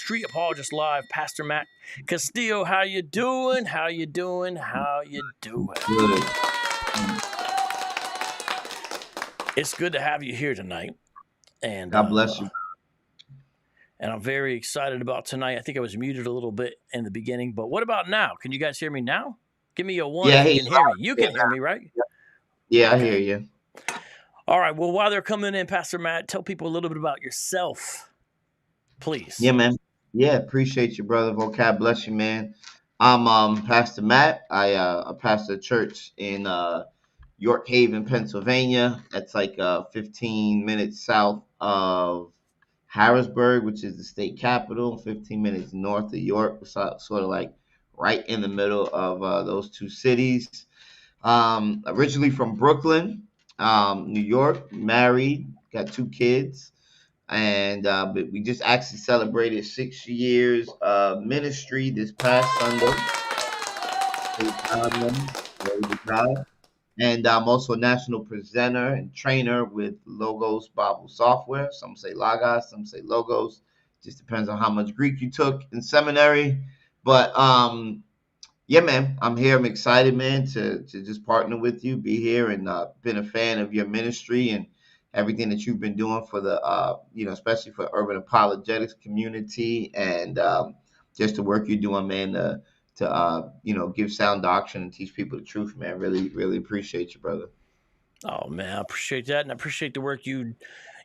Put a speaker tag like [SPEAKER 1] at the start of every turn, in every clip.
[SPEAKER 1] Street Apologist Live, Pastor Matt Castillo. How you doing? How you doing? How you doing?
[SPEAKER 2] Good.
[SPEAKER 1] It's good to have you here tonight. And
[SPEAKER 2] God bless you.
[SPEAKER 1] And I'm very excited about tonight. I think I was muted a little bit in the beginning, but what about now? Can you guys hear me now? Give me a one if you can hear me. You can hear me, right?
[SPEAKER 2] Yeah, okay. I hear you.
[SPEAKER 1] All right. Well, while they're coming in, Pastor Matt, tell people a little bit about yourself, please.
[SPEAKER 2] Yeah, man. Yeah, appreciate you, brother. God bless you, man. I'm Pastor Matt. I pastor a church in York Haven, Pennsylvania. That's like 15 minutes south of Harrisburg, which is the state capital. 15 minutes north of York, so, sort of like right in the middle of those two cities. Originally from Brooklyn, New York, married, got 2 kids. And but we just actually celebrated 6 years of ministry this past Sunday. Praise God, man. Glory to God. And I'm also a national presenter and trainer with Logos Bible Software. Some say Logos, some say Logos. Just depends on how much Greek you took in seminary. But yeah, man, I'm here. I'm excited, man, to just partner with you, be here, and been a fan of your ministry and everything that you've been doing for the, especially for urban apologetics community, and just the work you're doing, man, to give sound doctrine and teach people the truth, man. Really, really appreciate you, brother.
[SPEAKER 1] Oh man, I appreciate that, and I appreciate the work you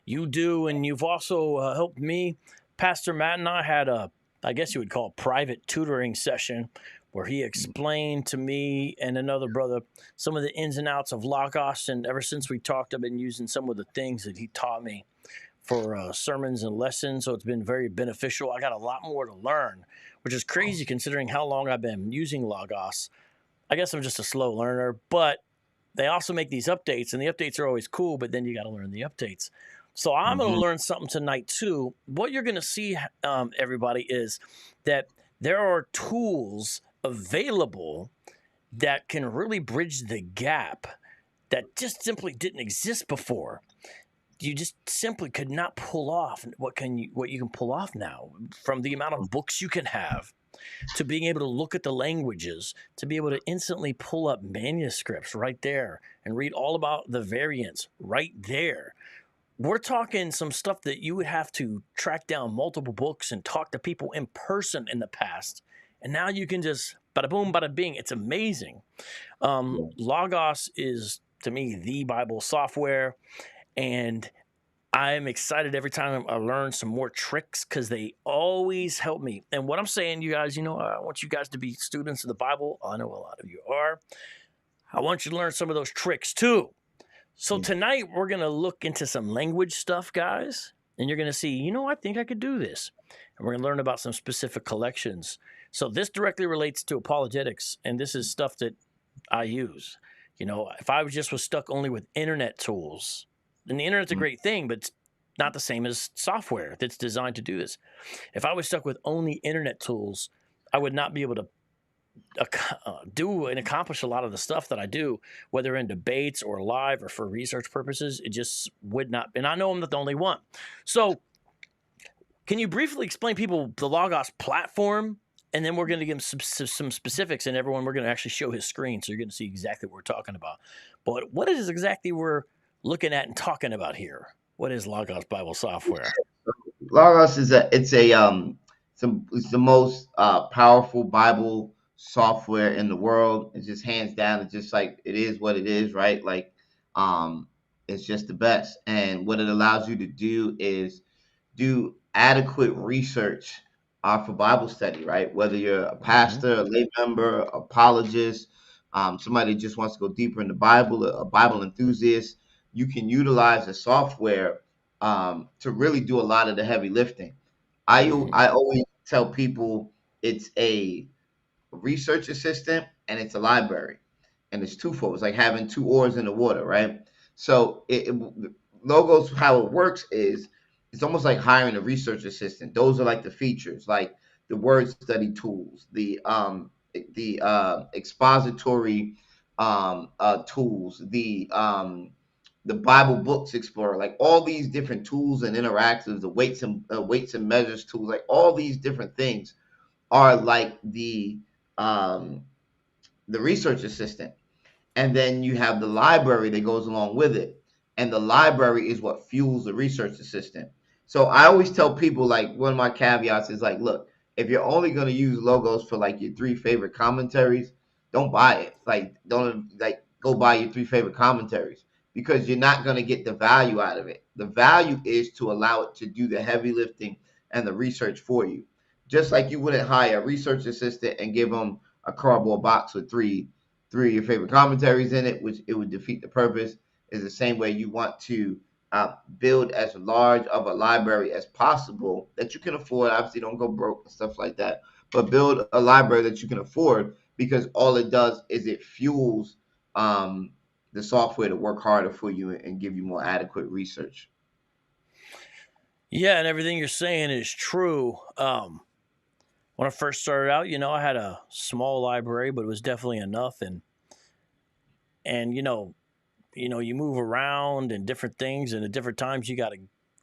[SPEAKER 1] do, and you've also helped me. Pastor Matt and I had I guess you would call it private tutoring session where he explained to me and another brother some of the ins and outs of Logos, and ever since we talked, I've been using some of the things that he taught me for sermons and lessons, so it's been very beneficial. I got a lot more to learn, which is crazy considering how long I've been using Logos. I guess I'm just a slow learner, but they also make these updates, and the updates are always cool, but then you got to learn the updates. So I'm going to learn something tonight too. What you're going to see, everybody, is that there are tools available that can really bridge the gap that just simply didn't exist before. You just simply could not pull off what you can pull off now, from the amount of books you can have, to being able to look at the languages, to be able to instantly pull up manuscripts right there and read all about the variants right there. We're talking some stuff that you would have to track down multiple books and talk to people in person in the past. And now you can just bada boom, bada bing. It's amazing. Logos is, to me, the Bible software. And I'm excited every time I learn some more tricks because they always help me. And what I'm saying, you guys, I want you guys to be students of the Bible. I know a lot of you are. I want you to learn some of those tricks too. So tonight we're going to look into some language stuff, guys. And you're going to see, I think I could do this. And we're going to learn about some specific collections. So this directly relates to apologetics. And this is stuff that I use. If I was stuck only with internet tools, and the internet's a great thing, but it's not the same as software that's designed to do this. If I was stuck with only internet tools, I would not be able to do and accomplish a lot of the stuff that I do, whether in debates or live or for research purposes. It just would not. And I know I'm not the only one. So can you briefly explain people the Logos platform? And then we're going to give some specifics, and everyone, we're going to actually show his screen, so you're going to see exactly what we're talking about. But what is exactly we're looking at and talking about here? What is Logos Bible software?
[SPEAKER 2] Logos is it's the most powerful Bible software in the world. It's just hands down. It's just like, it is what it is, right? Like, it's just the best. And what it allows you to do is do adequate research for Bible study, right? Whether you're a pastor, a lay member, apologist, somebody that just wants to go deeper in the Bible, a Bible enthusiast, you can utilize the software to really do a lot of the heavy lifting. I always tell people it's a research assistant and it's a library, and it's twofold. It's like having two oars in the water, right? So Logos, how it works is it's almost like hiring a research assistant. Those are like the features, like the word study tools, the expository tools, the the Bible Books Explorer, like all these different tools and interactives, the weights and measures tools, like all these different things are like the research assistant. And then you have the library that goes along with it, and the library is what fuels the research assistant. So I always tell people, like, one of my caveats is like, look, if you're only going to use logos for like your three favorite commentaries, don't buy it. Like, don't like go buy your three favorite commentaries, because you're not going to get the value out of it. The value is to allow it to do the heavy lifting and the research for you, just like you wouldn't hire a research assistant and give them a cardboard box with three of your favorite commentaries in it, which it would defeat the purpose. Is the same way you want to build as large of a library as possible that you can afford. Obviously, don't go broke and stuff like that, but build a library that you can afford, because all it does is it fuels the software to work harder for you and give you more adequate research.
[SPEAKER 1] Yeah, and everything you're saying is true. When I first started out, I had a small library, but it was definitely enough. And you move around and different things, and at different times you got to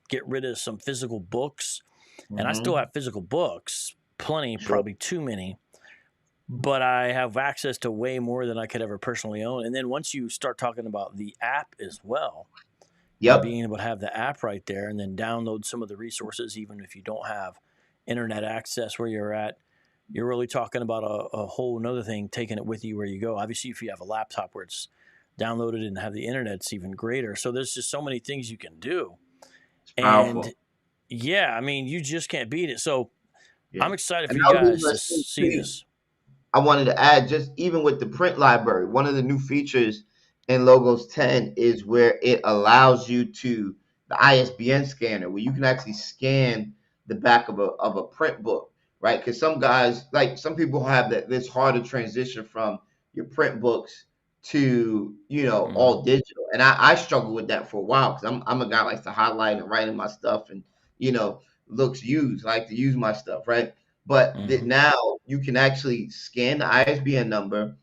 [SPEAKER 1] get rid of some physical books. And I still have physical books, plenty,
[SPEAKER 2] Sure.
[SPEAKER 1] probably too many, but I have access to way more than I could ever personally own. And then once you start talking about the app as well, and
[SPEAKER 2] Yep.
[SPEAKER 1] being able to have the app right there and then download some of the resources, even if you don't have internet access where you're at, you're really talking about a whole nother thing, taking it with you where you go. Obviously, if you have a laptop where it's downloaded and have the internet, it's even greater. So there's just so many things you can do.
[SPEAKER 2] It's powerful.
[SPEAKER 1] And yeah, I mean, you just can't beat it. So
[SPEAKER 2] Yeah.
[SPEAKER 1] I'm excited for
[SPEAKER 2] And
[SPEAKER 1] you
[SPEAKER 2] I was
[SPEAKER 1] guys
[SPEAKER 2] gonna
[SPEAKER 1] to
[SPEAKER 2] say,
[SPEAKER 1] see this.
[SPEAKER 2] I wanted to add, just even with the print library, one of the new features in Logos 10 is where it allows you to, the ISBN scanner, where you can actually scan the back of a print book, right? Because some guys, like some people have that, it's hard to transition from your print books to, all digital. And I struggle with that for a while, because I'm a guy who likes to highlight and write in my stuff, and, looks used, I like to use my stuff, right? But now you can actually scan the ISBN number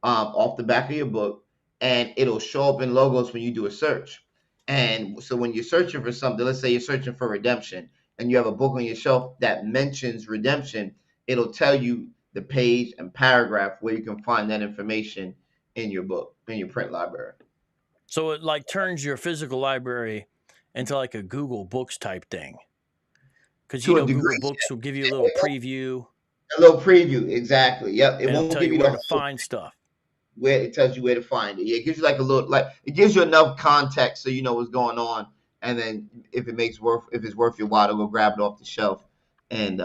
[SPEAKER 2] off the back of your book, and it'll show up in Logos when you do a search. And so when you're searching for something, let's say you're searching for redemption, and you have a book on your shelf that mentions redemption, it'll tell you the page and paragraph where you can find that information in your book, in your print library.
[SPEAKER 1] So it like turns your physical library into like a Google Books type thing. Because
[SPEAKER 2] To a
[SPEAKER 1] Google
[SPEAKER 2] degree,
[SPEAKER 1] Books will give you a little preview,
[SPEAKER 2] a little preview, exactly. Yep, it
[SPEAKER 1] and it'll
[SPEAKER 2] won't
[SPEAKER 1] tell
[SPEAKER 2] give
[SPEAKER 1] you
[SPEAKER 2] you
[SPEAKER 1] where
[SPEAKER 2] the
[SPEAKER 1] to
[SPEAKER 2] whole,
[SPEAKER 1] find stuff.
[SPEAKER 2] where it tells you where to find it. Yeah, it gives you like a little, like it gives you enough context so you know what's going on, and then if it's worth your while to go grab it off the shelf and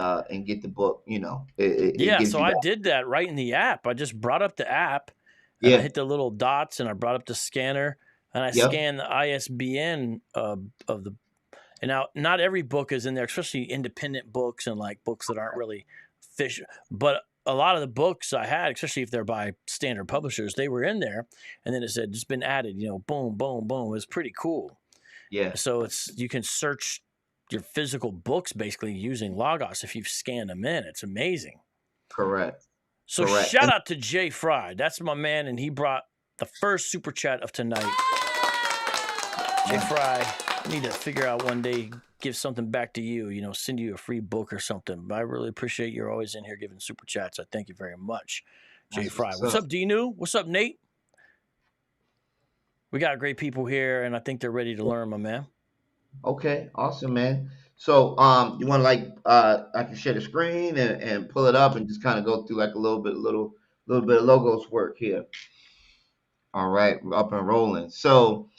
[SPEAKER 2] get the book, it
[SPEAKER 1] Yeah,
[SPEAKER 2] gives
[SPEAKER 1] so
[SPEAKER 2] you
[SPEAKER 1] I
[SPEAKER 2] that.
[SPEAKER 1] did that right in the app. I just brought up the app and I
[SPEAKER 2] Yeah.
[SPEAKER 1] hit the little dots and I brought up the scanner and I
[SPEAKER 2] Yep.
[SPEAKER 1] scanned the ISBN of the. And now, not every book is in there, especially independent books and like books that aren't really fish. But a lot of the books I had, especially if they're by standard publishers, they were in there. And then it said it's been added. Boom, boom, boom. It's pretty cool.
[SPEAKER 2] Yeah.
[SPEAKER 1] So you can search your physical books basically using Logos if you've scanned them in. It's amazing.
[SPEAKER 2] Correct.
[SPEAKER 1] So
[SPEAKER 2] Correct.
[SPEAKER 1] shout out to Jay Fry. That's my man, and he brought the first super chat of tonight. Jay Fry, I need to figure out one day, give something back to you, send you a free book or something. But I really appreciate you're always in here giving super chats. I thank you very much, Jay Fry. What's up, Dinu? What's up, Nate? We got great people here, and I think they're ready to learn, my man.
[SPEAKER 2] Okay, awesome, man. So you want to I can share the screen and pull it up and just kind of go through like a little bit of Logos work here. All right, we're up and rolling. So,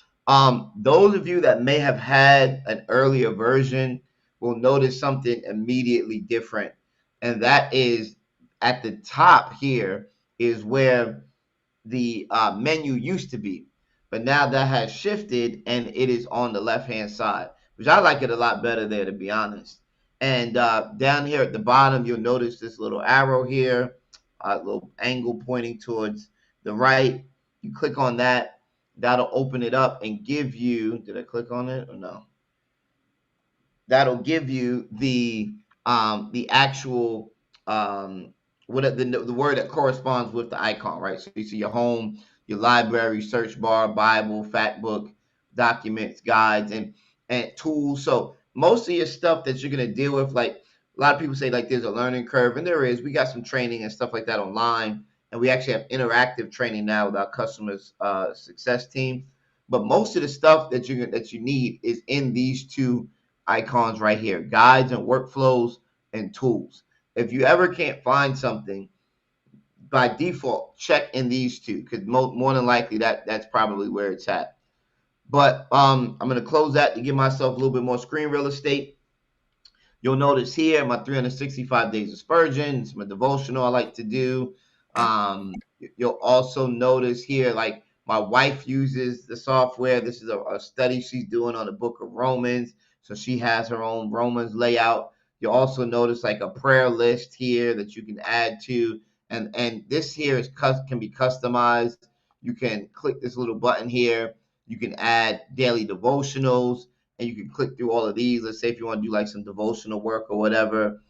[SPEAKER 2] those of you that may have had an earlier version will notice something immediately different, and that is at the top here is where the menu used to be, but now that has shifted and it is on the left-hand side, which I like it a lot better there, to be honest. And down here at the bottom, you'll notice this little arrow here, a little angle pointing towards the right. You click on that, that'll open it up and give you, did I click on it or no? That'll give you the actual what the word that corresponds with the icon, right? So you see your home, your library, search bar, Bible, fact book, documents, guides, and tools. So most of your stuff that you're gonna deal with, like a lot of people say, like there's a learning curve, and there is. We got some training and stuff like that online, and we actually have interactive training now with our customers success team. But most of the stuff that you need is in these two icons right here: guides and workflows and tools. If you ever can't find something, by default, check in these two, because more than likely that's probably where it's at. But I'm going to close that to give myself a little bit more screen real estate. You'll notice here my 365 days of Spurgeon. It's my devotional I like to do. You'll also notice here, like my wife uses the software. This is a study she's doing on the book of Romans. So she has her own Romans layout. You'll also notice like a prayer list here that you can add to. And this here can be customized. You can click this little button here. You can add daily devotionals, and you can click through all of these. Let's say if you want to do like some devotional work or whatever,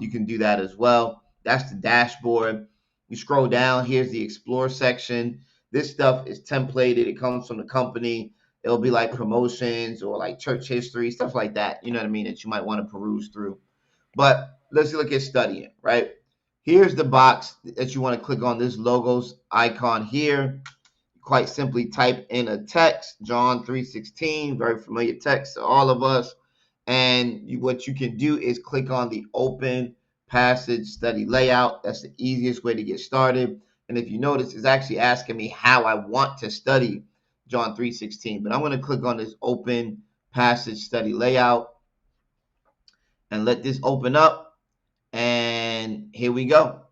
[SPEAKER 2] you can do that as well. That's the dashboard. You scroll down, here's the explore section. This stuff is templated. It comes from the company. It'll be like promotions or like church history, stuff like that, you know what I mean, that you might want to peruse through. But let's look at studying, right? Here's the box that you want to click on, this logos icon here. Quite simply type in a text, John 3:16, very familiar text to all of us. And what you can do is click on the open passage study layout. That's the easiest way to get started. And if you notice, it's actually asking me how I want to study John 3:16. But I'm going to click on this open passage study layout and let this open up. And here we go.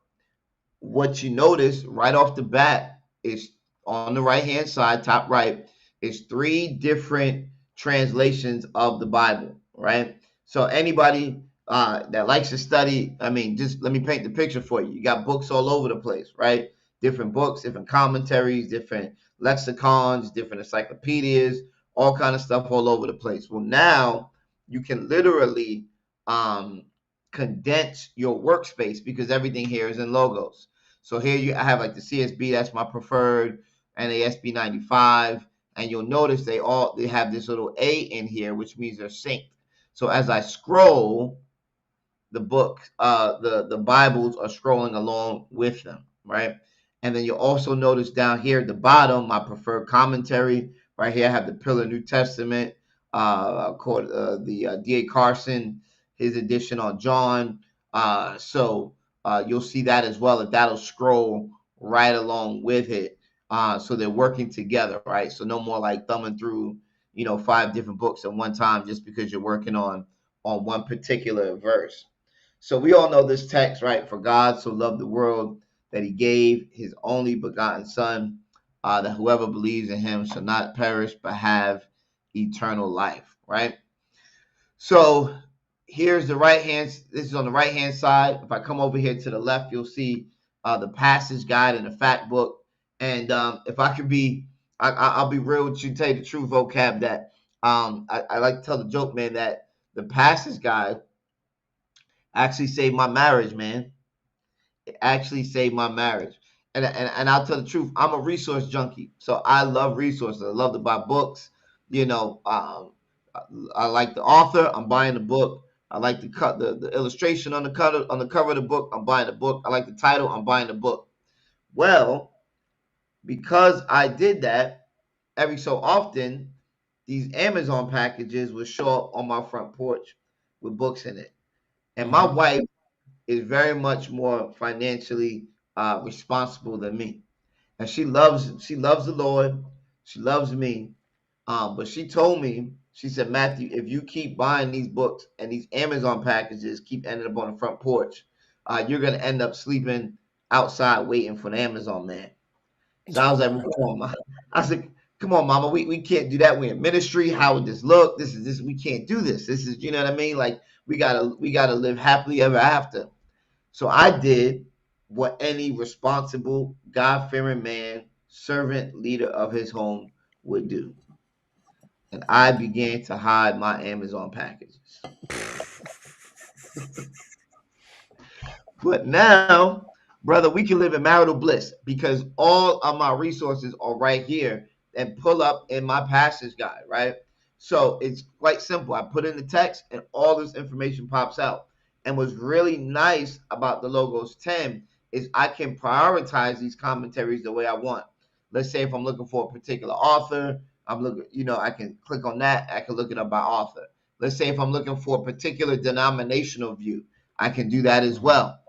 [SPEAKER 2] What you notice right off the bat is on the right hand side, top right, is 3 different translations of the Bible, right? So anybody that likes to study, I mean, just let me paint the picture for you. You got books all over the place, right? Different books, different commentaries, different lexicons, different encyclopedias, all kind of stuff all over the place. Well, now you can literally condense your workspace because everything here is in logos. So here I have like the CSB, that's my preferred, and the SB 95, and you'll notice they have this little A in here, which means they're synced. So as I scroll, the book, the Bibles are scrolling along with them, right? And then you'll also notice down here at the bottom, my preferred commentary. Right here, I have the Pillar New Testament, called the D.A. Carson, his edition on John. So you'll see that as well. That'll scroll right along with it. So they're working together, right? So no more like thumbing through, 5 different books at one time just because you're working on one particular verse. So we all know this text, right? For God so loved the world that he gave his only begotten son, that whoever believes in him shall not perish but have eternal life, right? So here's the right hand. This is on the right hand side. If I come over here to the left, you'll see the passage guide and the fact book. And if I could be, I'll be real with you, tell you the true vocab that I like to tell the joke, man, that the passage guide actually saved my marriage, man. It actually saved my marriage. And I'll tell the truth, I'm a resource junkie. So I love resources. I love to buy books. I like the author, I'm buying the book. I like the illustration on the cover of the book, I'm buying the book. I like the title, I'm buying the book. Well, because I did that, every so often, these Amazon packages would show up on my front porch with books in it. And my wife is very much more financially responsible than me, and she loves the Lord, she loves me, but she told me, she said, Matthew, if you keep buying these books and these Amazon packages keep ending up on the front porch, you're gonna end up sleeping outside waiting for the Amazon man. So I was like, well, come on, Mama. I said, come on, Mama, we can't do that. We're in ministry. How would this look? This we can't do this. This is, you know what I mean? Like we gotta live happily ever after. So I did what any responsible, God-fearing man, servant, leader of his home would do. And I began to hide my Amazon packages. But now, brother, we can live in marital bliss because all of my resources are right here and pull up in my passage guide, right? So it's quite simple. I put in the text and all this information pops out. And what's really nice about the Logos 10 is I can prioritize these commentaries the way I want. Let's say if I'm looking for a particular author, I'm looking, I can click on that. I can look it up by author. Let's say if I'm looking for a particular denominational view, I can do that as well.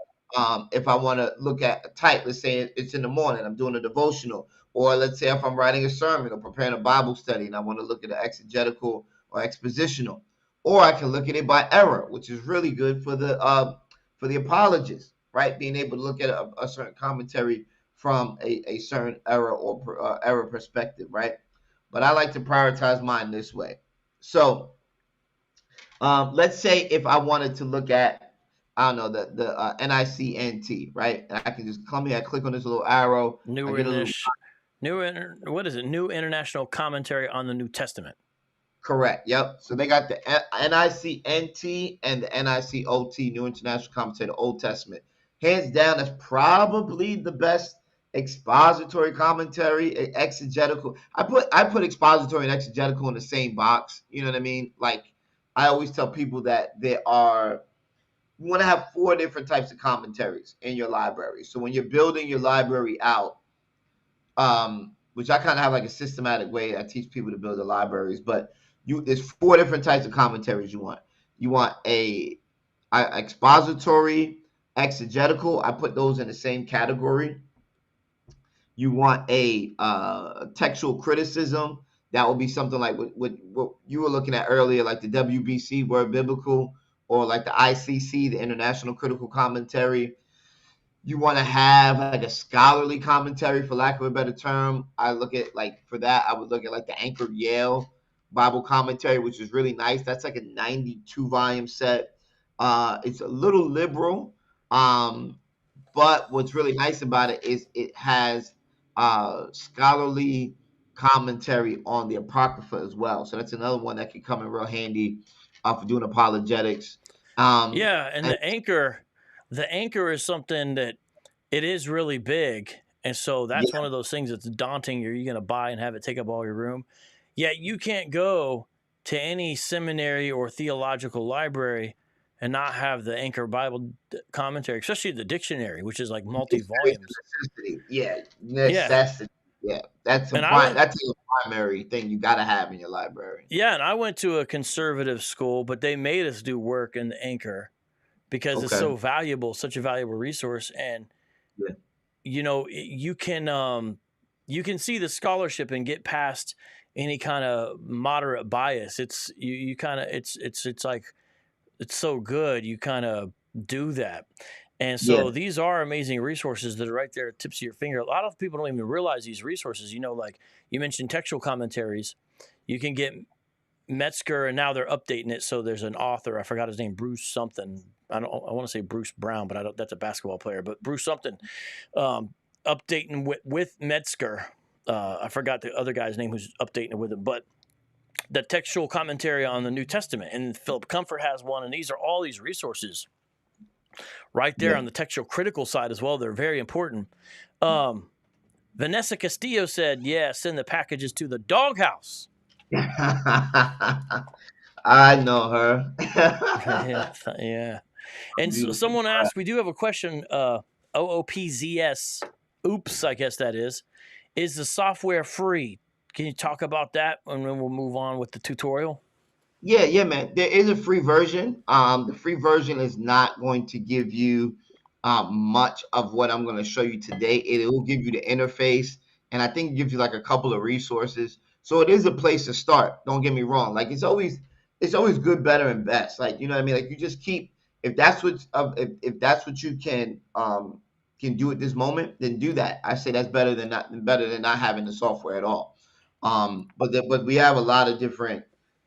[SPEAKER 2] If I want to look at a type, let's say it's in the morning, I'm doing a devotional, or let's say if I'm writing a sermon or preparing a Bible study and I want to look at the exegetical or expositional, or I can look at it by error, which is really good for the apologists, right? Being able to look at a certain commentary from a certain error or error perspective, right? But I like to prioritize mine this way. So let's say if I wanted to look at, I don't know, the NICNT, right? And I can just come here, I click on this little arrow.
[SPEAKER 1] New International Commentary on the New Testament.
[SPEAKER 2] Correct. Yep. So they got the NICNT and the NICOT, New International Commentary, the Old Testament. Hands down, that's probably the best expository commentary, exegetical. I put expository and exegetical in the same box. You know what I mean? Like I always tell people that you want to have 4 different types of commentaries in your library. So when you're building your library out, which I kind of have like a systematic way I teach people to build their libraries, but there's 4 different types of commentaries you want. You want a expository, exegetical. I put those in the same category. You want a textual criticism. That would be something like what you were looking at earlier, like the WBC, Word Biblical, or like the ICC, the International Critical Commentary. You want to have like a scholarly commentary, for lack of a better term. I look at for that, I would look at like the Anchored Yale Bible Commentary, which is really nice. That's like a 92 volume set. It's a little liberal, but what's really nice about it is it has scholarly commentary on the Apocrypha as well. So that's another one that can come in real handy for doing apologetics.
[SPEAKER 1] And the anchor is something that it is really big. And so that's one of those things that's daunting. You're going to buy and have it take up all your room. Yet you can't go to any seminary or theological library and not have the Anchor Bible commentary, especially the dictionary, which is like multi-volumes.
[SPEAKER 2] Necessity. Yeah, that's a primary thing you got to have in your library.
[SPEAKER 1] Yeah, and I went to a conservative school, but they made us do work in the Anchor because it's so valuable, such a valuable resource. And, you can see the scholarship and get past any kind of moderate bias. It's like, it's so good. You kind of do that. And so these are amazing resources that are right there at the tips of your finger. A lot of people don't even realize these resources. Like you mentioned textual commentaries. You can get Metzger, and now they're updating it. So there's an author, I forgot his name, Bruce something. I want to say Bruce Brown, but that's a basketball player. But Bruce something, updating with Metzger. I forgot the other guy's name who's updating it with him. But the textual commentary on the New Testament, and Philip Comfort has one, and these are all these resources right there on the textual critical side as well. They're very important. Vanessa Castillo said, send the packages to the doghouse.
[SPEAKER 2] I know her.
[SPEAKER 1] Yeah. And so someone asked, we do have a question, OOPZS, oops, I guess that is the software free? Can you talk about that, and then we'll move on with the tutorial?
[SPEAKER 2] Yeah, man. There is a free version. The free version is not going to give you much of what I'm going to show you today. It will give you the interface, and I think it gives you like a couple of resources. So it is a place to start. Don't get me wrong. Like it's always good, better, and best. Like, you know what I mean? Like you just keep, if that's what you can do at this moment, then do that. I say that's better than not having the software at all. But we have a lot of different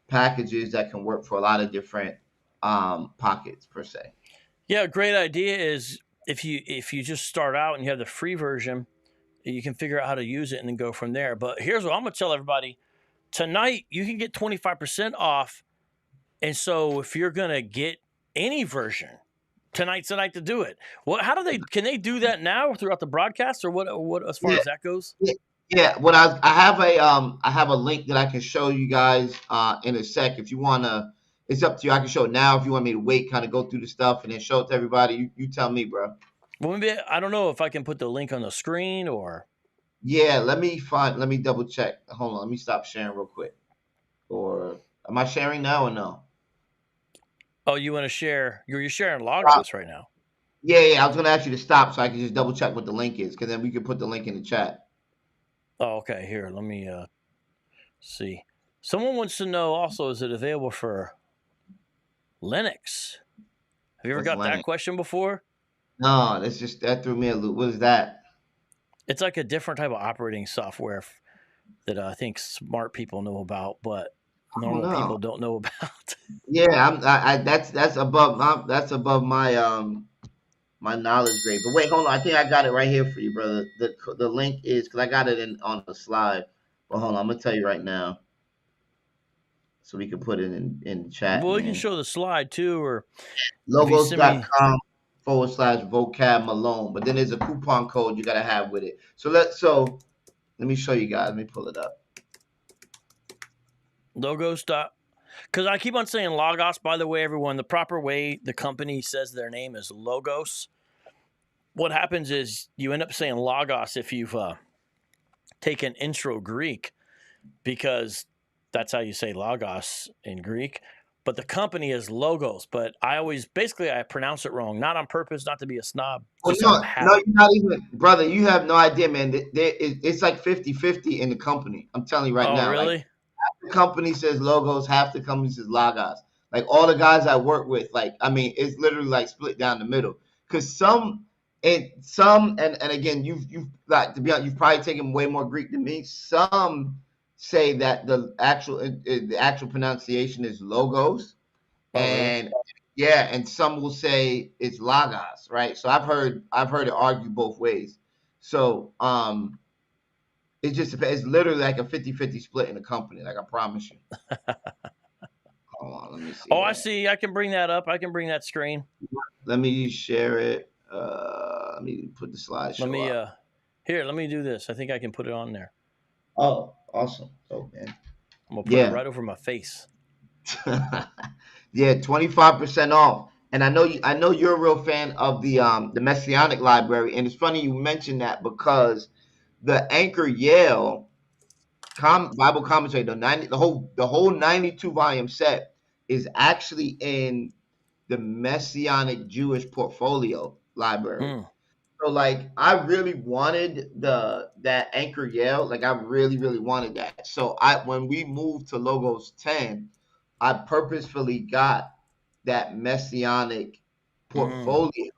[SPEAKER 2] packages that can work for a lot of different pockets per se.
[SPEAKER 1] Yeah, a great idea is if you just start out and you have the free version, you can figure out how to use it and then go from there. But here's what I'm going to tell everybody. Tonight, you can get 25% off. And so if you're going to get any version, tonight's the night to do it. Well, can they do that now throughout the broadcast, or what as far as that goes?
[SPEAKER 2] Yeah, I have a link that I can show you guys in a sec. If you wanna, it's up to you. I can show it now. If you want me to wait, kind of go through the stuff and then show it to everybody, you tell me, bro.
[SPEAKER 1] Well, maybe I don't know if I can put the link on the screen or.
[SPEAKER 2] Yeah, let me double check. Hold on, let me stop sharing real quick. Or am I sharing now or no?
[SPEAKER 1] Oh, you want to share? You're sharing Logos right now.
[SPEAKER 2] Yeah, I was gonna ask you to stop so I can just double check what the link is, because then we can put the link in the chat.
[SPEAKER 1] Oh, okay. Here, let me see. Someone wants to know also, is it available for Linux? Have you ever
[SPEAKER 2] What's
[SPEAKER 1] got that
[SPEAKER 2] Lennox?
[SPEAKER 1] question before?
[SPEAKER 2] No, that threw me a loop. What is that?
[SPEAKER 1] It's like a different type of operating software that I think smart people know about, but
[SPEAKER 2] I don't
[SPEAKER 1] normal
[SPEAKER 2] know.
[SPEAKER 1] people don't know about.
[SPEAKER 2] Yeah, that's above my my knowledge grade. But wait, hold on. I think I got it right here for you, brother. The link is because I got it in on the slide. But hold on, I'm gonna tell you right now, so we can put it in the chat,
[SPEAKER 1] Well, you can
[SPEAKER 2] man.
[SPEAKER 1] show the slide too, or if you send me.
[SPEAKER 2] Logos.com/vocab Malone. But then there's a coupon code you gotta have with it. So let me show you guys. Let me pull it up.
[SPEAKER 1] Logos. Because I keep on saying Logos, by the way, everyone. The proper way the company says their name is Logos. What happens is you end up saying Logos if you've taken intro Greek, because that's how you say Logos in Greek. But the company is Logos. But I pronounce it wrong, not on purpose, not to be a snob,
[SPEAKER 2] Well,
[SPEAKER 1] just out of
[SPEAKER 2] no,
[SPEAKER 1] habit.
[SPEAKER 2] you're not even, brother. You have no idea, man. It's like 50-50 in the company. I'm telling you right
[SPEAKER 1] Oh,
[SPEAKER 2] now. Like
[SPEAKER 1] really?
[SPEAKER 2] the company says logos, half the company says logos. Like all the guys I work with, like I mean, it's literally like split down the middle. Cause and again, you've like to be honest, you've probably taken way more Greek than me. Some say that the actual pronunciation is logos,
[SPEAKER 1] Oh, really?
[SPEAKER 2] and yeah, and some will say it's logos, right? So I've heard it argued both ways. So it just depends. It's literally like a 50-50 split in the company, like I promise you. Hold on, let me see
[SPEAKER 1] Oh, I
[SPEAKER 2] here.
[SPEAKER 1] see. I can bring that up. I can bring that screen.
[SPEAKER 2] Let me share it. Let me put the
[SPEAKER 1] Let
[SPEAKER 2] slideshow
[SPEAKER 1] me
[SPEAKER 2] up.
[SPEAKER 1] here. Let me do this. I think I can put it on there.
[SPEAKER 2] Oh, awesome. Oh man.
[SPEAKER 1] I'm gonna put it
[SPEAKER 2] Yeah.
[SPEAKER 1] right over my face.
[SPEAKER 2] Yeah, 25% off. And I know you're a real fan of the Messianic library. And it's funny you mentioned that because the Anchor Yale Bible commentary, the whole 92 volume set is actually in the Messianic Jewish portfolio library.
[SPEAKER 1] Mm.
[SPEAKER 2] So like I really wanted that Anchor Yale, like I really wanted that. So I when we moved to Logos 10, I purposefully got that Messianic
[SPEAKER 1] Mm.
[SPEAKER 2] portfolio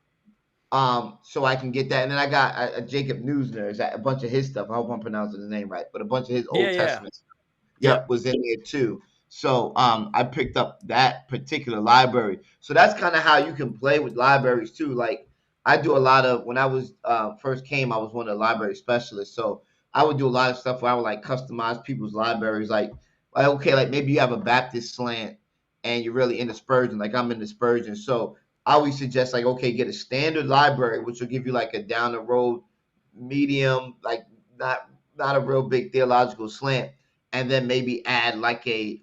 [SPEAKER 2] so I can get that. And then I got a Jacob Neusner, is that a bunch of his stuff. I hope I'm pronouncing his name right, but a bunch of his
[SPEAKER 1] Yeah,
[SPEAKER 2] Old
[SPEAKER 1] yeah,
[SPEAKER 2] Testament stuff,
[SPEAKER 1] yep.
[SPEAKER 2] yep, was in there too. So I picked up that particular library. So that's kind of how you can play with libraries too. Like I do a lot of when I was first came, I was one of the library specialists. So I would do a lot of stuff where I would like customize people's libraries. Like okay, like maybe you have a Baptist slant and you're really into Spurgeon, like I'm into Spurgeon. So I always suggest like, okay, get a standard library, which will give you like a down the road medium, not not a real big theological slant, and then maybe add like a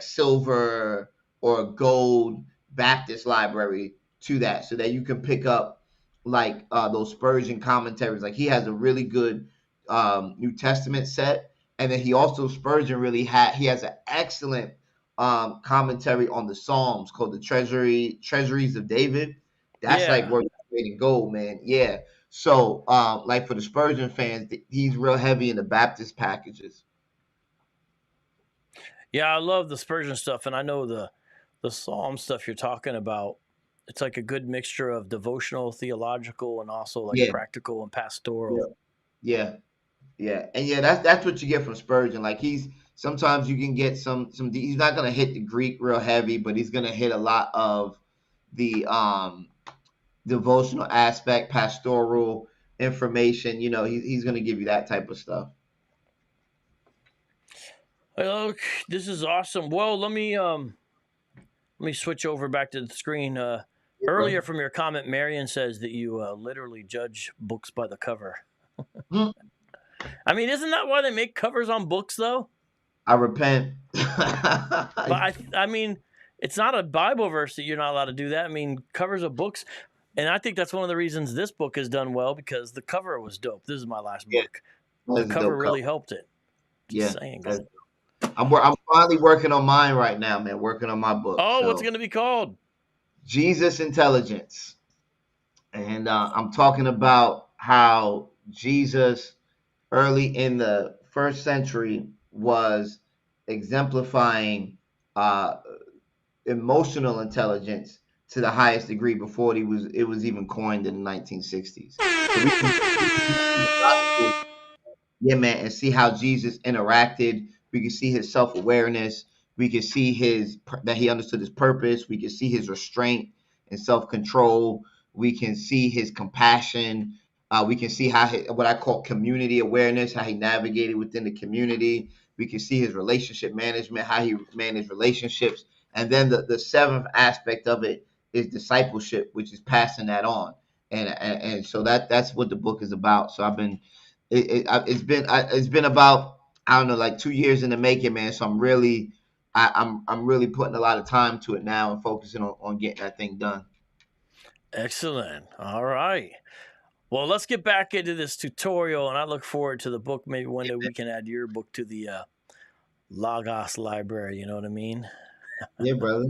[SPEAKER 2] silver or a gold Baptist library to that, so that you can pick up like those Spurgeon commentaries. Like he has a really good New Testament set, and then he also Spurgeon he has an excellent commentary on the Psalms called the Treasuries of David. That's like
[SPEAKER 1] Yeah.
[SPEAKER 2] worth weight in gold, man. Yeah. So like for the Spurgeon fans, he's real heavy in the Baptist packages.
[SPEAKER 1] Yeah, I love the Spurgeon stuff, and I know the Psalm stuff you're talking about. It's like a good mixture of devotional, theological, and also like
[SPEAKER 2] Yeah.
[SPEAKER 1] practical and pastoral.
[SPEAKER 2] Yeah. Yeah. Yeah, and yeah, that's what you get from Spurgeon. Like he's sometimes you can get some. He's not gonna hit the Greek real heavy, but he's gonna hit a lot of the devotional aspect, pastoral information. You know, he's gonna give you that type of stuff.
[SPEAKER 1] Look, this is awesome. Well, let me switch over back to the screen.
[SPEAKER 2] Yeah, bro.
[SPEAKER 1] Earlier from your comment, Marion says that you literally judge books by the cover.
[SPEAKER 2] Hmm.
[SPEAKER 1] I mean, isn't that why they make covers on books, though?
[SPEAKER 2] I repent.
[SPEAKER 1] But I mean, it's not a Bible verse that you're not allowed to do that. I mean, covers of books, and I think that's one of the reasons this book has done well, because the cover was dope. This is my last
[SPEAKER 2] Yeah,
[SPEAKER 1] book. The
[SPEAKER 2] that's a
[SPEAKER 1] cover
[SPEAKER 2] dope
[SPEAKER 1] really
[SPEAKER 2] cover.
[SPEAKER 1] helped it.
[SPEAKER 2] Yeah,
[SPEAKER 1] Just saying,
[SPEAKER 2] that's-
[SPEAKER 1] guys.
[SPEAKER 2] I'm finally working on mine right now, man. Working on my book.
[SPEAKER 1] Oh, what's
[SPEAKER 2] So
[SPEAKER 1] going to be called?
[SPEAKER 2] Jesus Intelligence, and I'm talking about how Jesus early in the first century was exemplifying uh, emotional intelligence to the highest degree before it was even coined in the 1960s. So we can yeah, man, and see how Jesus interacted. We can see his self-awareness. We can see that he understood his purpose. We can see his restraint and self-control. We can see his compassion. We can see what I call community awareness, how he navigated within the community. We can see his relationship management, how he managed relationships. And then the seventh aspect of it is discipleship, which is passing that on. And so that's what the book is about. So it's been about, I don't know, like 2 years in the making, man. So I'm really putting a lot of time to it now and focusing on getting that thing done.
[SPEAKER 1] Excellent. All right. Well, let's get back into this tutorial, and I look forward to the book. Maybe one day we can add your book to the Logos library. You know what I mean?
[SPEAKER 2] Yeah, brother.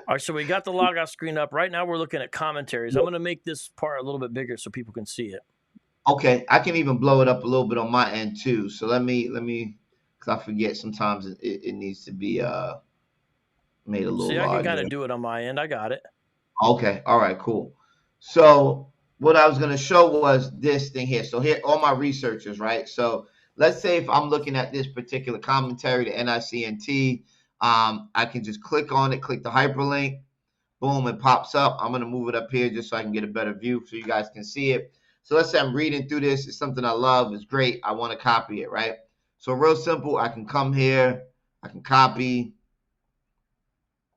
[SPEAKER 1] All right, so we got the Logos screen up. Right now we're looking at commentaries. I'm going to make this part a little bit bigger so people can see it.
[SPEAKER 2] Okay, I can even blow it up a little bit on my end too. So let me, because I forget sometimes it needs to be made a little
[SPEAKER 1] See, I can kind
[SPEAKER 2] larger.
[SPEAKER 1] of do it on my end. I got it.
[SPEAKER 2] Okay, all right, cool. So what I was gonna show was this thing here. So here, all my researchers, right? So let's say if I'm looking at this particular commentary, the NICNT, I can just click on it, click the hyperlink, boom, it pops up. I'm gonna move it up here just so I can get a better view so you guys can see it. So let's say I'm reading through this, it's something I love, it's great, I want to copy it, right? So real simple, I can come here, I can copy,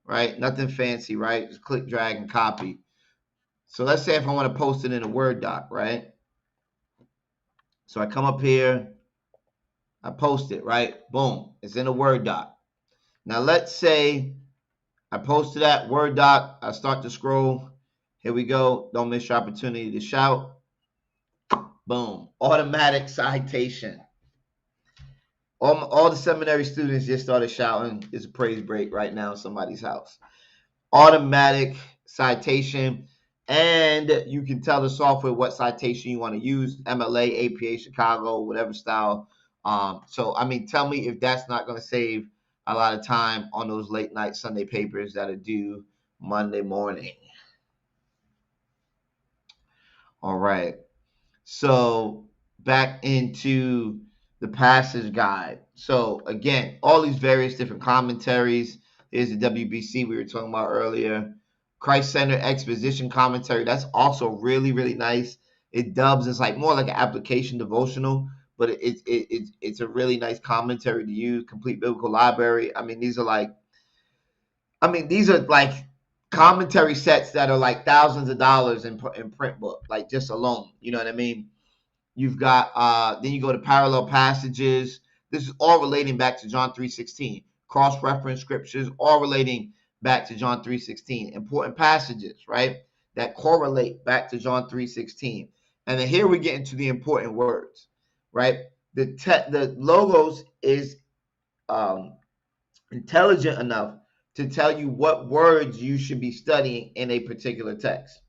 [SPEAKER 2] right? Nothing fancy, right? Just click, drag, and copy. So let's say if I want to post it in a Word doc, right? So I come up here, I post it, right? Boom, it's in a Word doc. Now let's say I posted that Word doc, I start to scroll. Here we go. Don't miss your opportunity to shout. Boom, automatic citation. All the seminary students just started shouting. It's a praise break right now in somebody's house. Automatic citation. And you can tell the software what citation you want to use, MLA, APA, Chicago, whatever style. So, I mean, tell me if that's not going to save a lot of time on those late night Sunday papers that are due Monday morning. All right. So back into the passage guide. So again, all these various different commentaries. Here's the WBC we were talking about earlier. Christ-centered exposition commentary. That's also really, really nice. It dubs. It's like more like an application devotional, but it's a really nice commentary to use. Complete Biblical Library. I mean, these are like commentary sets that are like thousands of dollars in print book, like just alone. You know what I mean? You've got then you go to parallel passages. This is all relating back to John 3:16. Cross-reference scriptures, all relating back to John 3:16. Important passages, right? That correlate back to John 3:16. And then here we get into the important words, right? The logos is intelligent enough to tell you what words you should be studying in a particular text.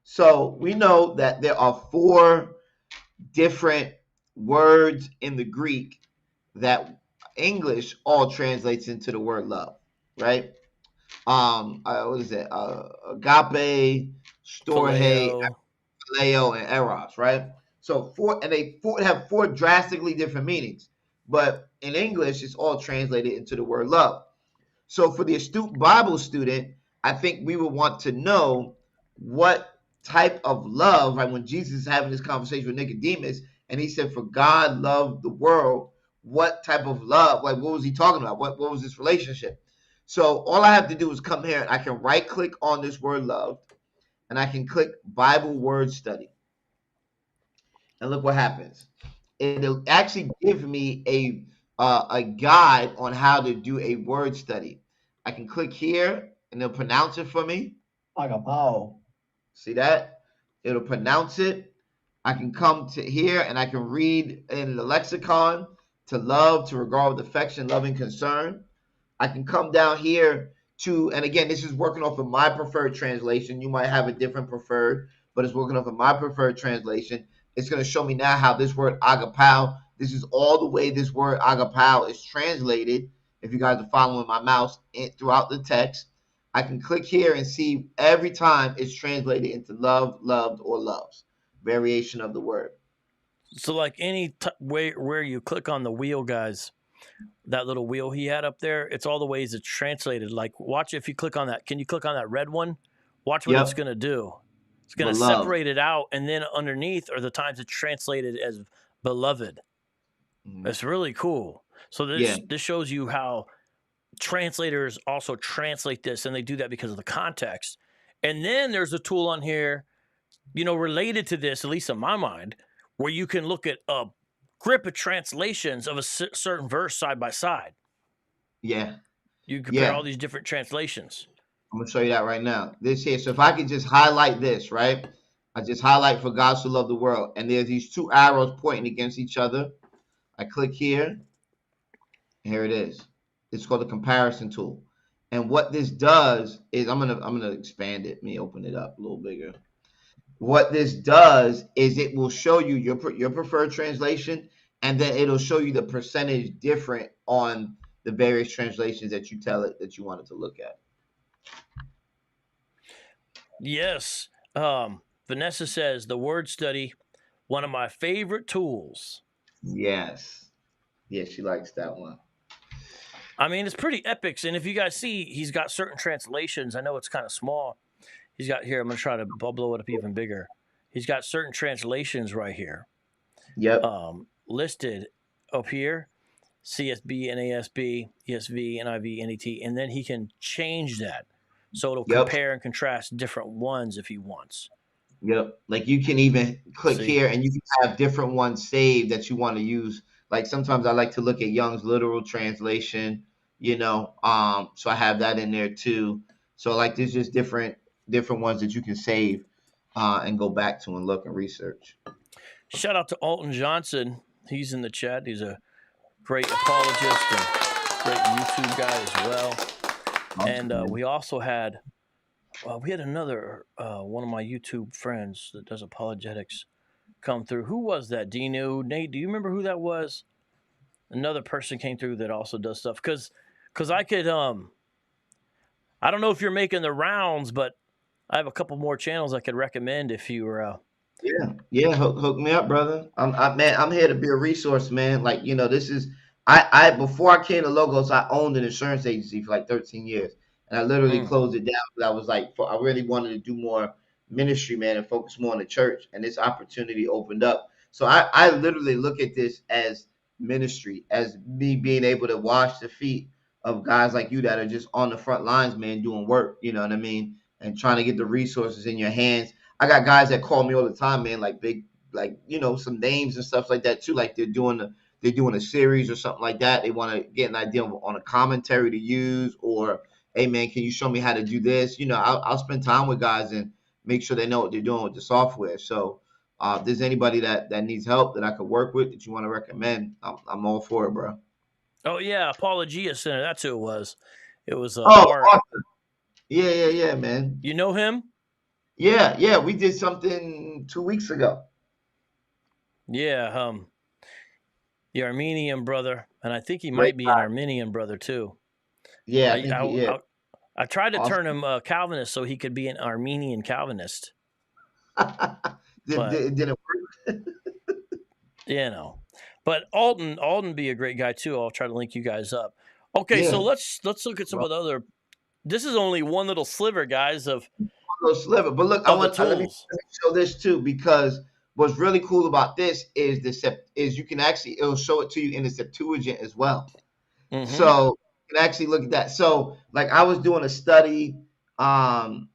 [SPEAKER 2] So we know that there are 4 different words in the Greek that English all translates into the word love, right? What is it? Agape, storge,
[SPEAKER 1] Phileo.
[SPEAKER 2] phileo, and eros, right? So they have 4 drastically different meanings, but in English, it's all translated into the word love. So for the astute Bible student, I think we would want to know what type of love, right? When Jesus is having this conversation with Nicodemus, and he said, "For God loved the world," what type of love? Like, what was he talking about? What was this relationship? So all I have to do is come here, and I can right-click on this word "love," and I can click Bible Word Study, and look what happens. it'll actually give me a guide on how to do a word study. I can click here and it'll pronounce it for me. Agapao. See that? It'll pronounce it. I can come to here and I can read in the lexicon to love, to regard with affection, loving concern. I can come down here to, and again, this is working off of my preferred translation. You might have a different preferred, but it's working off of my preferred translation. It's going to show me now how this word agapao, this is all the way this word agapao is translated. If you guys are following my mouse throughout the text, I can click here and see every time it's translated into love, loved, or loves. Variation of the word.
[SPEAKER 1] So, like any way where you click on the wheel, guys, that little wheel he had up there, it's all the ways it's translated. Like, watch if you click on that. Can you click on that red one? Watch what it's going to do. It's going to separate it out, and then underneath are the times it's translated as beloved. Mm-hmm. It's really cool. So this shows you how translators also translate this, and they do that because of the context. And then there's a tool on here, related to this, at least in my mind, where you can look at a grip of translations of a certain verse side by side.
[SPEAKER 2] Yeah.
[SPEAKER 1] You compare all these different translations.
[SPEAKER 2] I'm going to show you that right now. This here. So if I can just highlight this, right? I just highlight for God so loved the world. And there's these two arrows pointing against each other. I click here. Here it is. It's called the comparison tool. And what this does is I'm gonna expand it. Let me open it up a little bigger. What this does is it will show you your preferred translation, and then it'll show you the percentage different on the various translations that you tell it that you want it to look at.
[SPEAKER 1] Yes. Vanessa says the word study, one of my favorite tools.
[SPEAKER 2] Yes. Yeah, she likes that one.
[SPEAKER 1] I mean, it's pretty epic. And if you guys see, he's got certain translations. I know it's kind of small. He's got here. I'm going to try to blow it up even bigger. He's got certain translations right here.
[SPEAKER 2] Yep.
[SPEAKER 1] Listed up here. CSB, NASB, ESV, NIV, NET. And then he can change that. So it'll compare and contrast different ones if he wants.
[SPEAKER 2] Yep. Like you can even click here and you can have different ones saved that you want to use. Like sometimes I like to look at Young's literal translation, so I have that in there too. So like there's just different ones that you can save and go back to and look and research.
[SPEAKER 1] Shout out to Alton Johnson. He's in the chat. He's a great apologist and great YouTube guy as well. And we also had another one of my YouTube friends that does apologetics come through. Who was that? Do you know, Nate? Do you remember who that was? Another person came through that also does stuff. Because I could, I don't know if you're making the rounds, but I have a couple more channels I could recommend if you were.
[SPEAKER 2] Hook me up, brother. I'm here to be a resource, man. Like, this is, I before I came to Logos, I owned an insurance agency for like 13 years. And I literally closed it down because I was like, I really wanted to do more ministry, man, and focus more on the church. And this opportunity opened up. So I literally look at this as ministry, as me being able to wash the feet of guys like you that are just on the front lines, man, doing work, you know what I mean? And trying to get the resources in your hands. I got guys that call me all the time, man, like big, like, some names and stuff like that too. Like they're doing a series or something like that. They want to get an idea on a commentary to use, or, hey man, can you show me how to do this? I'll spend time with guys and make sure they know what they're doing with the software. So if there's anybody that needs help that I could work with that you want to recommend, I'm all for it, bro.
[SPEAKER 1] Oh yeah, Apologetics Center. That's who it was. It was
[SPEAKER 2] Art. Awesome. Yeah, man.
[SPEAKER 1] You know him?
[SPEAKER 2] Yeah. We did something 2 weeks ago.
[SPEAKER 1] Yeah, the Armenian brother, and I think he might be an Armenian brother too.
[SPEAKER 2] Yeah,
[SPEAKER 1] I tried to turn him Calvinist so he could be an Armenian Calvinist.
[SPEAKER 2] It didn't work.
[SPEAKER 1] But Alton be a great guy too. I'll try to link you guys up. Okay, so let's look at some of the other. This is only one little sliver, guys, of
[SPEAKER 2] little sliver. But look, let me show this too, because what's really cool about this is you can actually, it'll show it to you in the Septuagint as well. Mm-hmm. So you can actually look at that. So like I was doing a study on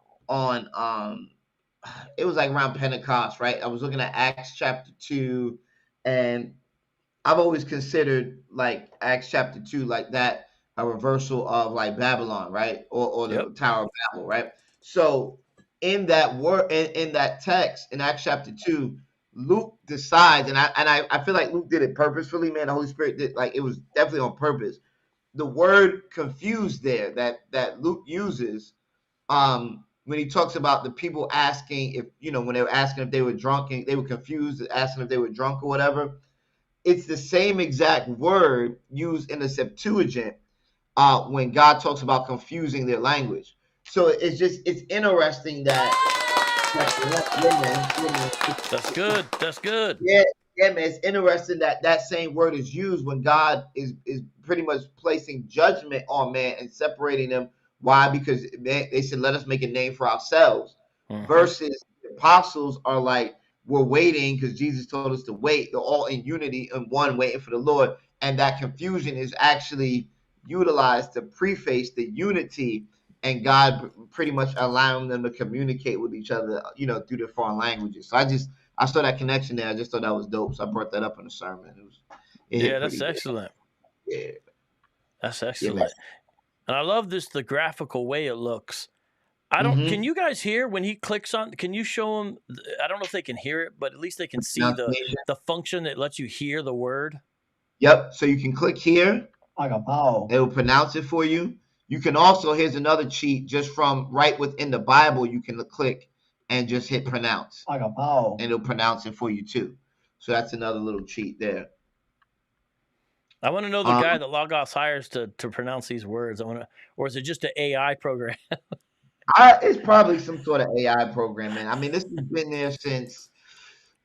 [SPEAKER 2] it was like around Pentecost, right? I was looking at Acts chapter 2, and I've always considered like Acts chapter 2 like that a reversal of like Babylon, right? Or
[SPEAKER 1] Yep.
[SPEAKER 2] the Tower of Babel, right? So in that word in that text in Acts chapter 2, Luke decides, and I feel like Luke did it purposefully, man. The Holy Spirit did, like, it was definitely on purpose. The word confused there that Luke uses, when he talks about the people asking if, when they were asking if they were drunk and they were confused, asking if they were drunk or whatever. It's the same exact word used in the Septuagint when God talks about confusing their language. So it's interesting that
[SPEAKER 1] That's good. That's good.
[SPEAKER 2] yeah, yeah, man. It's interesting that that same word is used when God is pretty much placing judgment on man and separating them. Why? Because they said, "Let us make a name for ourselves."
[SPEAKER 1] Mm-hmm.
[SPEAKER 2] Versus the apostles are like, "We're waiting because Jesus told us to wait." They're all in unity and one, waiting for the Lord. And that confusion is actually utilized to preface the unity, and God pretty much allowing them to communicate with each other, through their foreign languages. So I saw that connection there. I just thought that was dope. So I brought that up in the sermon. It
[SPEAKER 1] Yeah,
[SPEAKER 2] hit
[SPEAKER 1] that's
[SPEAKER 2] pretty good.
[SPEAKER 1] excellent.
[SPEAKER 2] Yeah.
[SPEAKER 1] That's
[SPEAKER 2] Yeah, man.
[SPEAKER 1] excellent. And I love the graphical way it looks. Can
[SPEAKER 2] Mm-hmm.
[SPEAKER 1] you guys hear when he clicks on, can you show them, I don't know if they can hear it, but at least they can see
[SPEAKER 2] Pronunciation.
[SPEAKER 1] the function that lets you hear the word.
[SPEAKER 2] Yep. So you can click here. It will pronounce it for you. You can also, here's another cheat, just from right within the Bible, you can click and just hit pronounce. And it'll pronounce it for you too. So that's another little cheat there.
[SPEAKER 1] I want to know the guy that Logos hires to pronounce these words. Or is it just an AI program?
[SPEAKER 2] It's probably some sort of AI program, man. I mean, this has been there since,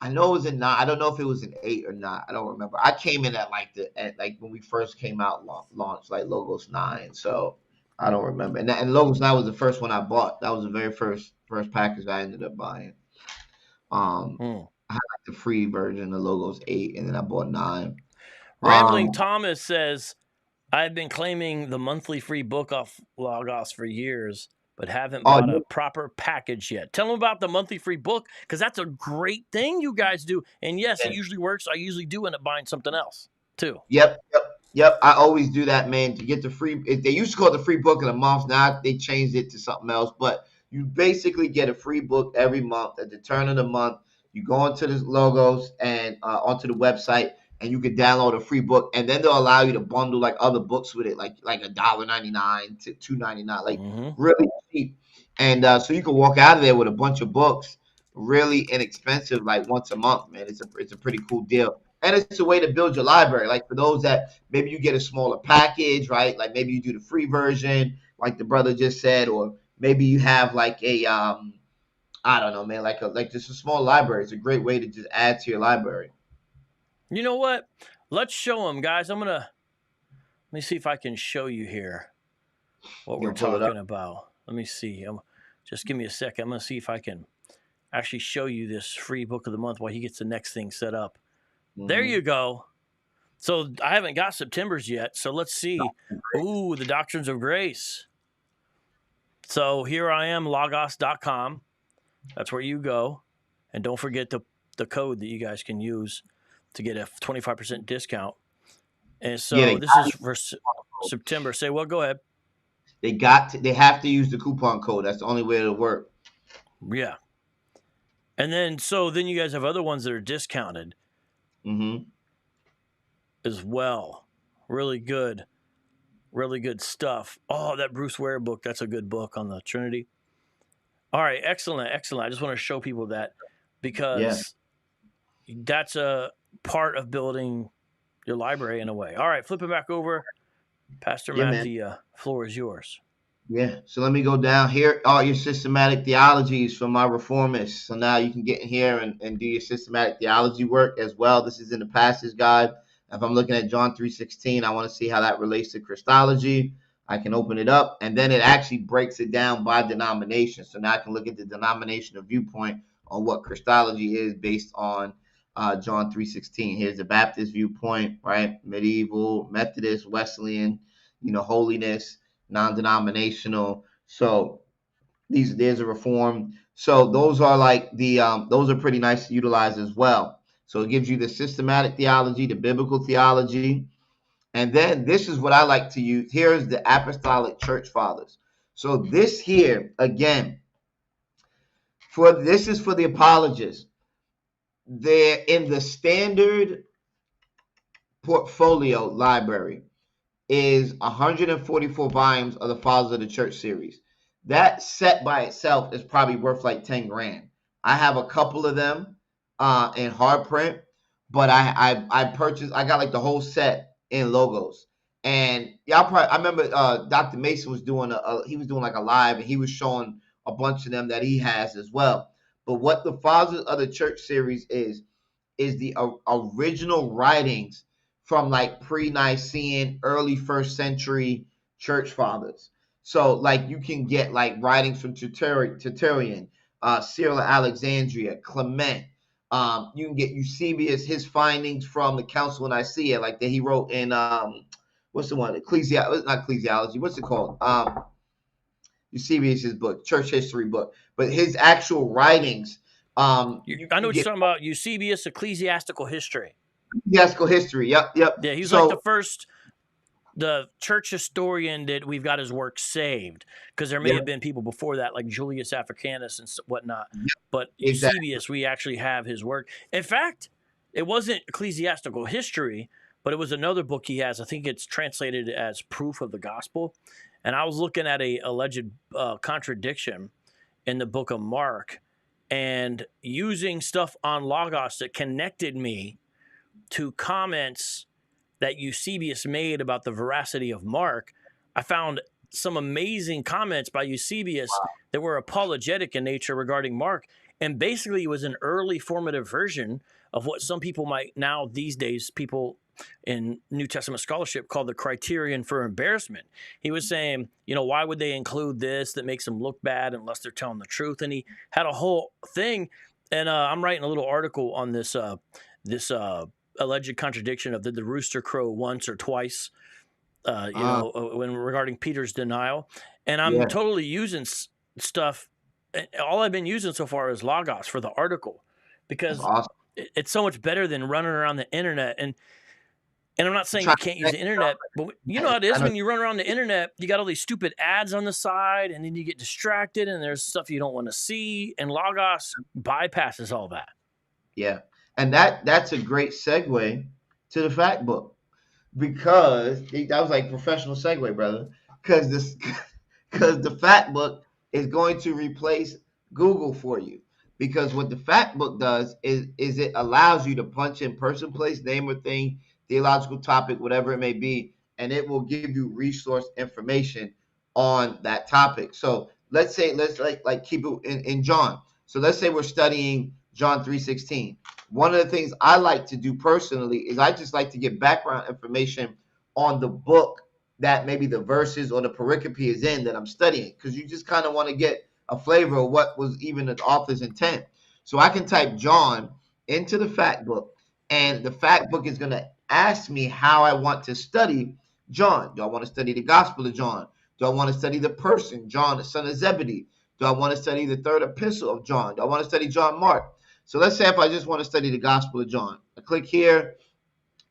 [SPEAKER 2] I know it was in 9. I don't know if it was in 8 or not. I don't remember. I came in at like when we first came out, launched like Logos 9. So I don't remember. And Logos 9 was the first one I bought. That was the very first package I ended up buying. I had like the free version of Logos 8, and then I bought 9.
[SPEAKER 1] Rambling Thomas says, I've been claiming the monthly free book off Logos for years, but haven't bought a proper package yet. Tell them about the monthly free book, because that's a great thing you guys do. And yes, it usually works. I usually do end up buying something else too.
[SPEAKER 2] Yep. I always do that, man, to get the free. They used to call it the free book of the month. Now they changed it to something else. But you basically get a free book every month at the turn of the month. You go into the Logos and onto the website, and you can download a free book, and then they'll allow you to bundle like other books with it, like $1.99 to $2.99, like really cheap. And so you can walk out of there with a bunch of books, really inexpensive, like once a month, man. It's a pretty cool deal. And it's a way to build your library. Like for those that maybe you get a smaller package, right? Like maybe you do the free version, like the brother just said, or maybe you have like a I don't know, man, like just a small library. It's a great way to just add to your library.
[SPEAKER 1] You know what? Let's show them, guys. Let me see if I can show you here what we're talking about. Let me see. Just give me a second. I'm going to see if I can actually show you this free book of the month while he gets the next thing set up. There you go. So I haven't got September's yet. So let's see. Ooh, the Doctrines of Grace. So here I am, logos.com. That's where you go. And don't forget the code that you guys can use to get a 25% discount. And so this is for September. Say, well, go ahead.
[SPEAKER 2] They have to use the coupon code. That's the only way it'll work.
[SPEAKER 1] Yeah. And then you guys have other ones that are discounted. As well. Really good stuff. Oh, that Bruce Ware book, that's a good book on the Trinity. All right, excellent. I just want to show people that, because that's a part of building your library in a way. All right, flip it back over. Pastor Matt, the floor is yours.
[SPEAKER 2] Yeah, so let me go down here. All your systematic theologies from my reformists. So now you can get in here and do your systematic theology work as well. This is in the passage guide. If I'm looking at John 3:16, I want to see how that relates to Christology. I can open it up, and then it actually breaks it down by denomination. So now I can look at the denominational viewpoint on what Christology is based on John 3:16. Here's the Baptist viewpoint, right? Medieval, Methodist, Wesleyan, holiness, non-denominational. So there's a reform. So those are like those are pretty nice to utilize as well. So it gives you the systematic theology, the biblical theology. And then this is what I like to use. Here's the Apostolic Church Fathers. So this here, again, this is for the apologists. They're in the standard portfolio library is 144 volumes of the Fathers of the Church series. That set by itself is probably worth like 10 grand. I have a couple of them in hard print, but I purchased, I got like the whole set in logos. And y'all probably, I remember Dr. Mason was doing he was doing like a live, and he was showing a bunch of them that he has as well. But what the Fathers of the Church series is the original writings from like pre-Nicene, early first century church fathers. So like you can get like writings from Tertullian, Cyril of Alexandria, Clement. You can get Eusebius, his findings from the Council of Nicaea, like that he wrote in what's the one? Not ecclesiology. What's it called? Eusebius's book, church history book, but his actual writings.
[SPEAKER 1] I know what you're talking about. Eusebius, Ecclesiastical History.
[SPEAKER 2] Ecclesiastical History. Yep.
[SPEAKER 1] Yeah, he's like the church historian that we've got his work saved, because there may have been people before that, like Julius Africanus and whatnot. But Eusebius, we actually have his work. In fact, it wasn't Ecclesiastical History, but it was another book he has. I think it's translated as Proof of the Gospel. And I was looking at a alleged contradiction in the book of Mark, and using stuff on Logos that connected me to comments that Eusebius made about the veracity of Mark. I found some amazing comments by Eusebius that were apologetic in nature regarding Mark. And basically it was an early formative version of what some people might now these days, people in New Testament scholarship, call the criterion for embarrassment. He was saying, why would they include this that makes them look bad unless they're telling the truth? And he had a whole thing. And I'm writing a little article on this alleged contradiction of did the rooster crow once or twice, when regarding Peter's denial. And I'm totally using stuff. All I've been using so far is Logos for the article, because it's so much better than running around the internet. And I'm not saying you can't use the internet, but you know how it is when you run around the internet, you got all these stupid ads on the side, and then you get distracted, and there's stuff you don't want to see, and Logos bypasses all that.
[SPEAKER 2] Yeah. And that's a great segue to the fact book, because that was like professional segue, brother. Because the fact book is going to replace Google for you. Because what the fact book does is it allows you to punch in person, place, name, or thing, theological topic, whatever it may be, and it will give you resource information on that topic. So let's keep it in John. So let's say we're studying John 3:16. One of the things I like to do personally is I just like to get background information on the book that maybe the verses or the pericope is in that I'm studying, because you just kind of want to get a flavor of what was even the author's intent. So I can type John into the fact book, and the fact book is going to ask me how I want to study John. Do I want to study the Gospel of John? Do I want to study the person, John, the son of Zebedee? Do I want to study the third epistle of John? Do I want to study John Mark? So let's say if I just want to study the Gospel of John, I click here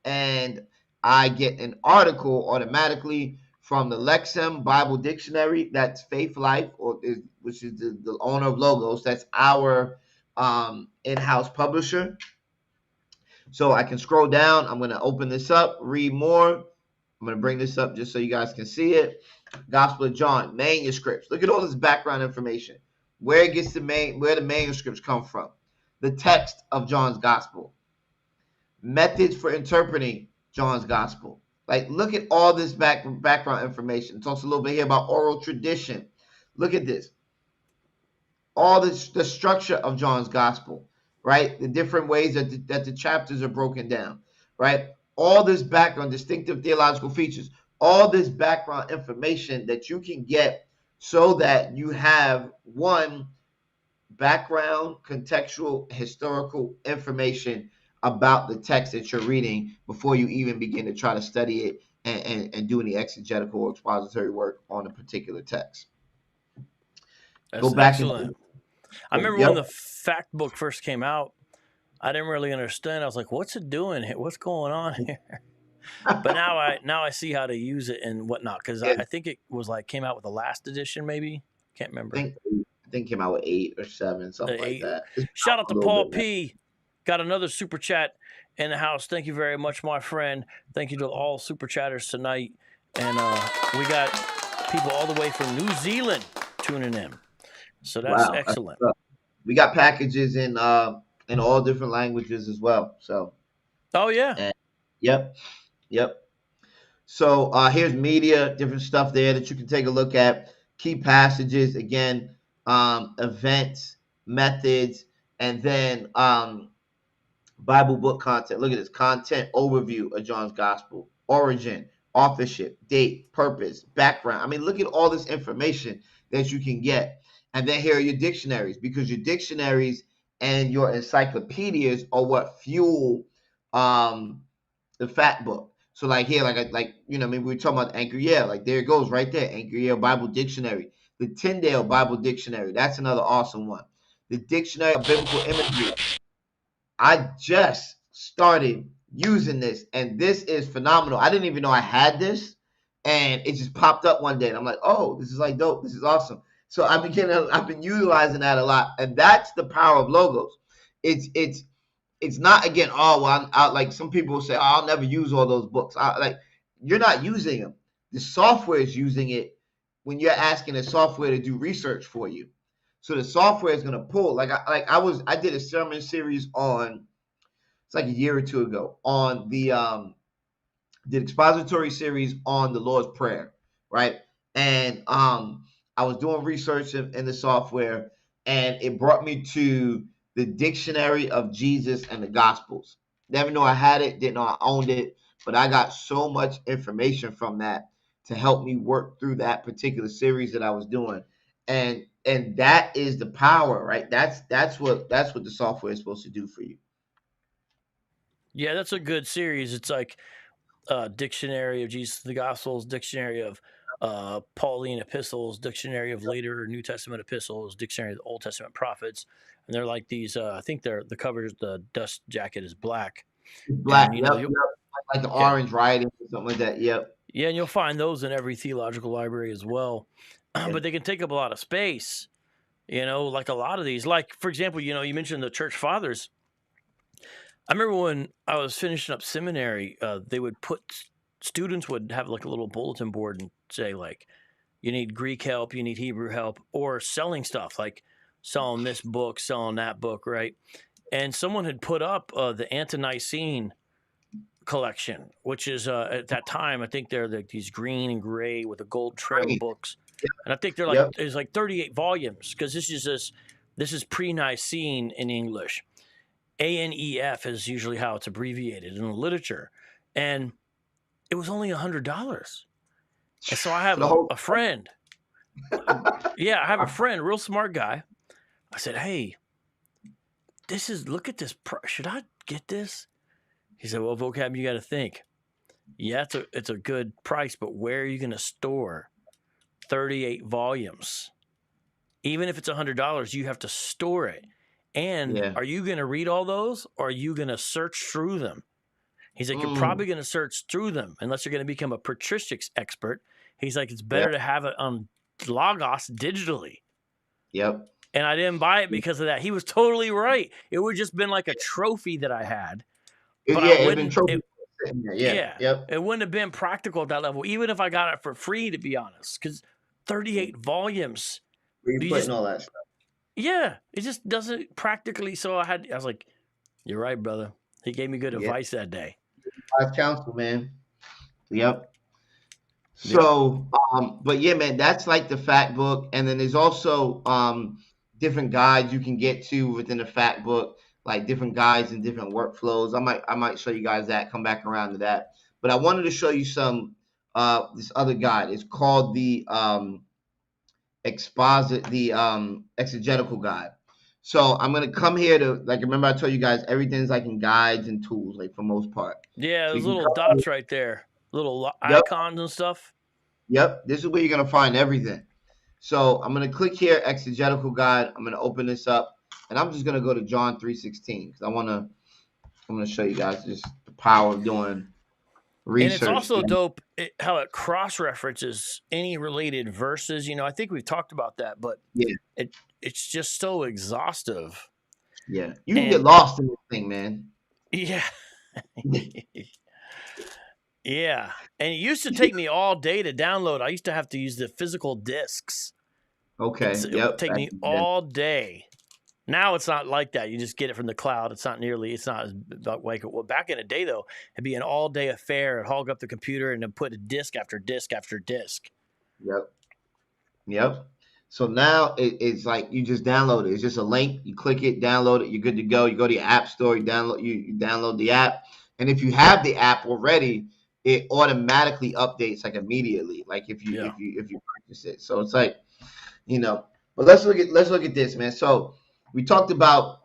[SPEAKER 2] and I get an article automatically from the Lexham Bible Dictionary. That's Faith Life, which is the owner of Logos. That's our in-house publisher. So I can scroll down. I'm going to open this up, read more. I'm going to bring this up just so you guys can see it. Gospel of John, manuscripts. Look at all this background information. Where the manuscripts come from. The text of John's Gospel. Methods for interpreting John's Gospel. Like, look at all this background information. It talks a little bit here about oral tradition. Look at this. All this, the structure of John's Gospel, right? The different ways that the chapters are broken down, right? All this background, distinctive theological features, all this background information that you can get so that you have one background, contextual, historical information about the text that you're reading before you even begin to try to study it and do any exegetical or expository work on a particular text.
[SPEAKER 1] That's excellent. I remember when the fact book first came out, I didn't really understand. I was like, "What's it doing here? What's going on here?" But now I see how to use it and whatnot, because
[SPEAKER 2] Yeah,
[SPEAKER 1] I think it was like came out with the last edition, maybe. Can't remember.
[SPEAKER 2] I think it came out with 8 or 7, something like
[SPEAKER 1] Eight.
[SPEAKER 2] that. It's been
[SPEAKER 1] Shout out
[SPEAKER 2] out
[SPEAKER 1] to
[SPEAKER 2] a little
[SPEAKER 1] Paul
[SPEAKER 2] bit now.
[SPEAKER 1] P. Got another super chat in the house. Thank you very much, my friend. Thank you to all super chatters tonight. And we got people all the way from New Zealand tuning in. So that's
[SPEAKER 2] Wow.
[SPEAKER 1] excellent.
[SPEAKER 2] We got packages in all different languages as well. So,
[SPEAKER 1] Oh, yeah.
[SPEAKER 2] and yep, yep. So here's media, different stuff there that you can take a look at. Key passages, again, events, methods, and then Bible book content. Look at this content overview of John's Gospel, origin, authorship, date, purpose, background. I mean, look at all this information that you can get. And then here are your dictionaries, because your dictionaries and your encyclopedias are what fuel the fact book. So like here, like maybe we were talking about Anchor Yale, like there it goes right there, Anchor Yale Bible Dictionary, the Tyndale Bible Dictionary. That's another awesome one. The Dictionary of Biblical Imagery. I just started using this, and this is phenomenal. I didn't even know I had this, and it just popped up one day, and I'm like, oh, this is like dope. This is awesome. So I've been utilizing that a lot, and that's the power of logos. It's not, again, oh well, like some people will say, oh, I'll never use all those books. You're not using them. The software is using it when you're asking the software to do research for you. So the software is going to pull. I did a sermon series on, it's like a year or two ago, on the expository series on the Lord's Prayer, right? And I was doing research in the software, and it brought me to the Dictionary of Jesus and the Gospels. Never know I had it, didn't know I owned it, but I got so much information from that to help me work through that particular series that I was doing. And that is the power, right? That's what the software is supposed to do for you.
[SPEAKER 1] Yeah, that's a good series. It's like Dictionary of Jesus the Gospels, Dictionary of Pauline epistles, Dictionary of later New Testament epistles, Dictionary of the Old Testament prophets. And they're like these, I think the cover, the dust jacket is black.
[SPEAKER 2] It's black.
[SPEAKER 1] And,
[SPEAKER 2] Yep. Like the
[SPEAKER 1] yeah.
[SPEAKER 2] orange writing or something like that. Yep.
[SPEAKER 1] Yeah, and you'll find those in every theological library as well.
[SPEAKER 2] Yeah.
[SPEAKER 1] But they can take up a lot of space, like a lot of these. Like, for example, you mentioned the church fathers. I remember when I was finishing up seminary, they would students would have like a little bulletin board and say, like, you need Greek help, you need Hebrew help, or selling stuff, like selling this book, selling that book, right? And someone had put up the Ante-Nicene collection, which is at that time, I think they're like these green and gray with a gold trim books. And I think they're like,
[SPEAKER 2] Yep.
[SPEAKER 1] there's like 38 volumes, because this is pre-Nicene in English. ANEF is usually how it's abbreviated in the literature. And it was only $100. And so I have a friend. Yeah, I have a friend, real smart guy. I said, hey, look at this. Should I get this? He said, well, Vocab, you got to think. Yeah, it's a good price, but where are you going to store 38 volumes? Even if it's $100, you have to store it. And are you going to read all those, or are you going to search through them? He's like, you're probably going to search through them unless you're going to become a patristics expert. He's like, it's better to have it on Logos digitally.
[SPEAKER 2] Yep.
[SPEAKER 1] And I didn't buy it because of that. He was totally right. It would just been like a trophy that I had. But
[SPEAKER 2] Yep.
[SPEAKER 1] It wouldn't have been practical at that level, even if I got it for free, to be honest. Because 38 volumes.
[SPEAKER 2] Where you putting all that stuff?
[SPEAKER 1] Yeah, it just doesn't practically. So I was like, you're right, brother. He gave me good advice that day.
[SPEAKER 2] Wise counsel, man. Yep. So, but yeah, man, that's like the fact book. And then there's also different guides you can get to within the fact book, like different guides and different workflows. I might show you guys that, come back around to that. But I wanted to show you some this other guide. It's called the Exegetical Guide. So I'm gonna come here to, like, remember I told you guys everything's like in guides and tools, like for most part.
[SPEAKER 1] Yeah,
[SPEAKER 2] so
[SPEAKER 1] there's little dots right there, little icons and stuff.
[SPEAKER 2] Yep, this is where you're gonna find everything. So I'm gonna click here, Exegetical Guide. I'm gonna open this up, and I'm just gonna go to John 3:16 because I'm gonna show you guys just the power of doing
[SPEAKER 1] And it's
[SPEAKER 2] research.
[SPEAKER 1] also dope how it cross-references any related verses. I think we've talked about that, but
[SPEAKER 2] Yeah,
[SPEAKER 1] it's just so exhaustive.
[SPEAKER 2] yeah. You can get
[SPEAKER 1] And
[SPEAKER 2] lost in this thing, man.
[SPEAKER 1] yeah. Yeah. And it used to take me all day to download. I used to have to use the physical discs.
[SPEAKER 2] Okay.
[SPEAKER 1] It would
[SPEAKER 2] Yep.
[SPEAKER 1] take me all day. Now it's not like that. You just get it from the cloud. It's not as like, well, back in the day though, it'd be an all day affair. It'd hog up the computer and then put a disc after disc after disc.
[SPEAKER 2] Yep. Yep. So now it's like you just download it. It's just a link. You click it, download it. You're good to go. You go to your app store. You download the app, and if you have the app already, it automatically updates like immediately. Like if you purchase it. So it's like, But let's look at this, man. So we talked about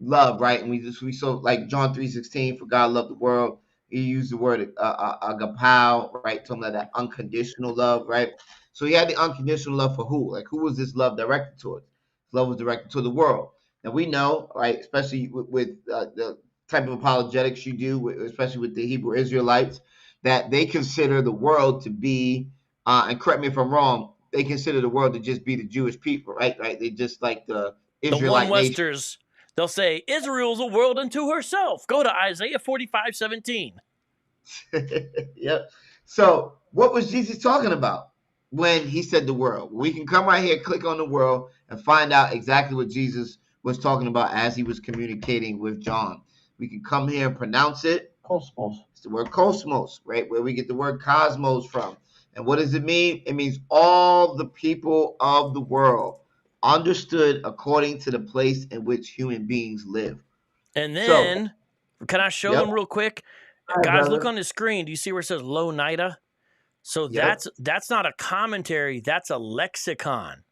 [SPEAKER 2] love, right? And we saw like John 3:16, for God loved the world. He used the word agapao, right? Talking about that unconditional love, right? So he had the unconditional love for who? Like, who was this love directed towards? Love was directed to the world. Now we know, right? Especially with the type of apologetics you do, especially with the Hebrew Israelites, that they consider the world to be, and correct me if I'm wrong, they consider the world to just be the Jewish people, right? Right? They just like the
[SPEAKER 1] one
[SPEAKER 2] Israelite nation.
[SPEAKER 1] Westers, they'll say Israel's a world unto herself. Go to Isaiah 45:17.
[SPEAKER 2] Yep. So what was Jesus talking about when he said the world? We can come right here, click on the world, and find out exactly what Jesus was talking about as he was communicating with John. We can come here and pronounce it. Cosmos. It's the word cosmos, right? Where we get the word cosmos from. And what does it mean? It means all the people of the world, understood according to the place in which human beings live.
[SPEAKER 1] And then, can I show them real quick? Guys, look on the screen. Do you see where it says Lonida? So that's not a commentary. That's a lexicon.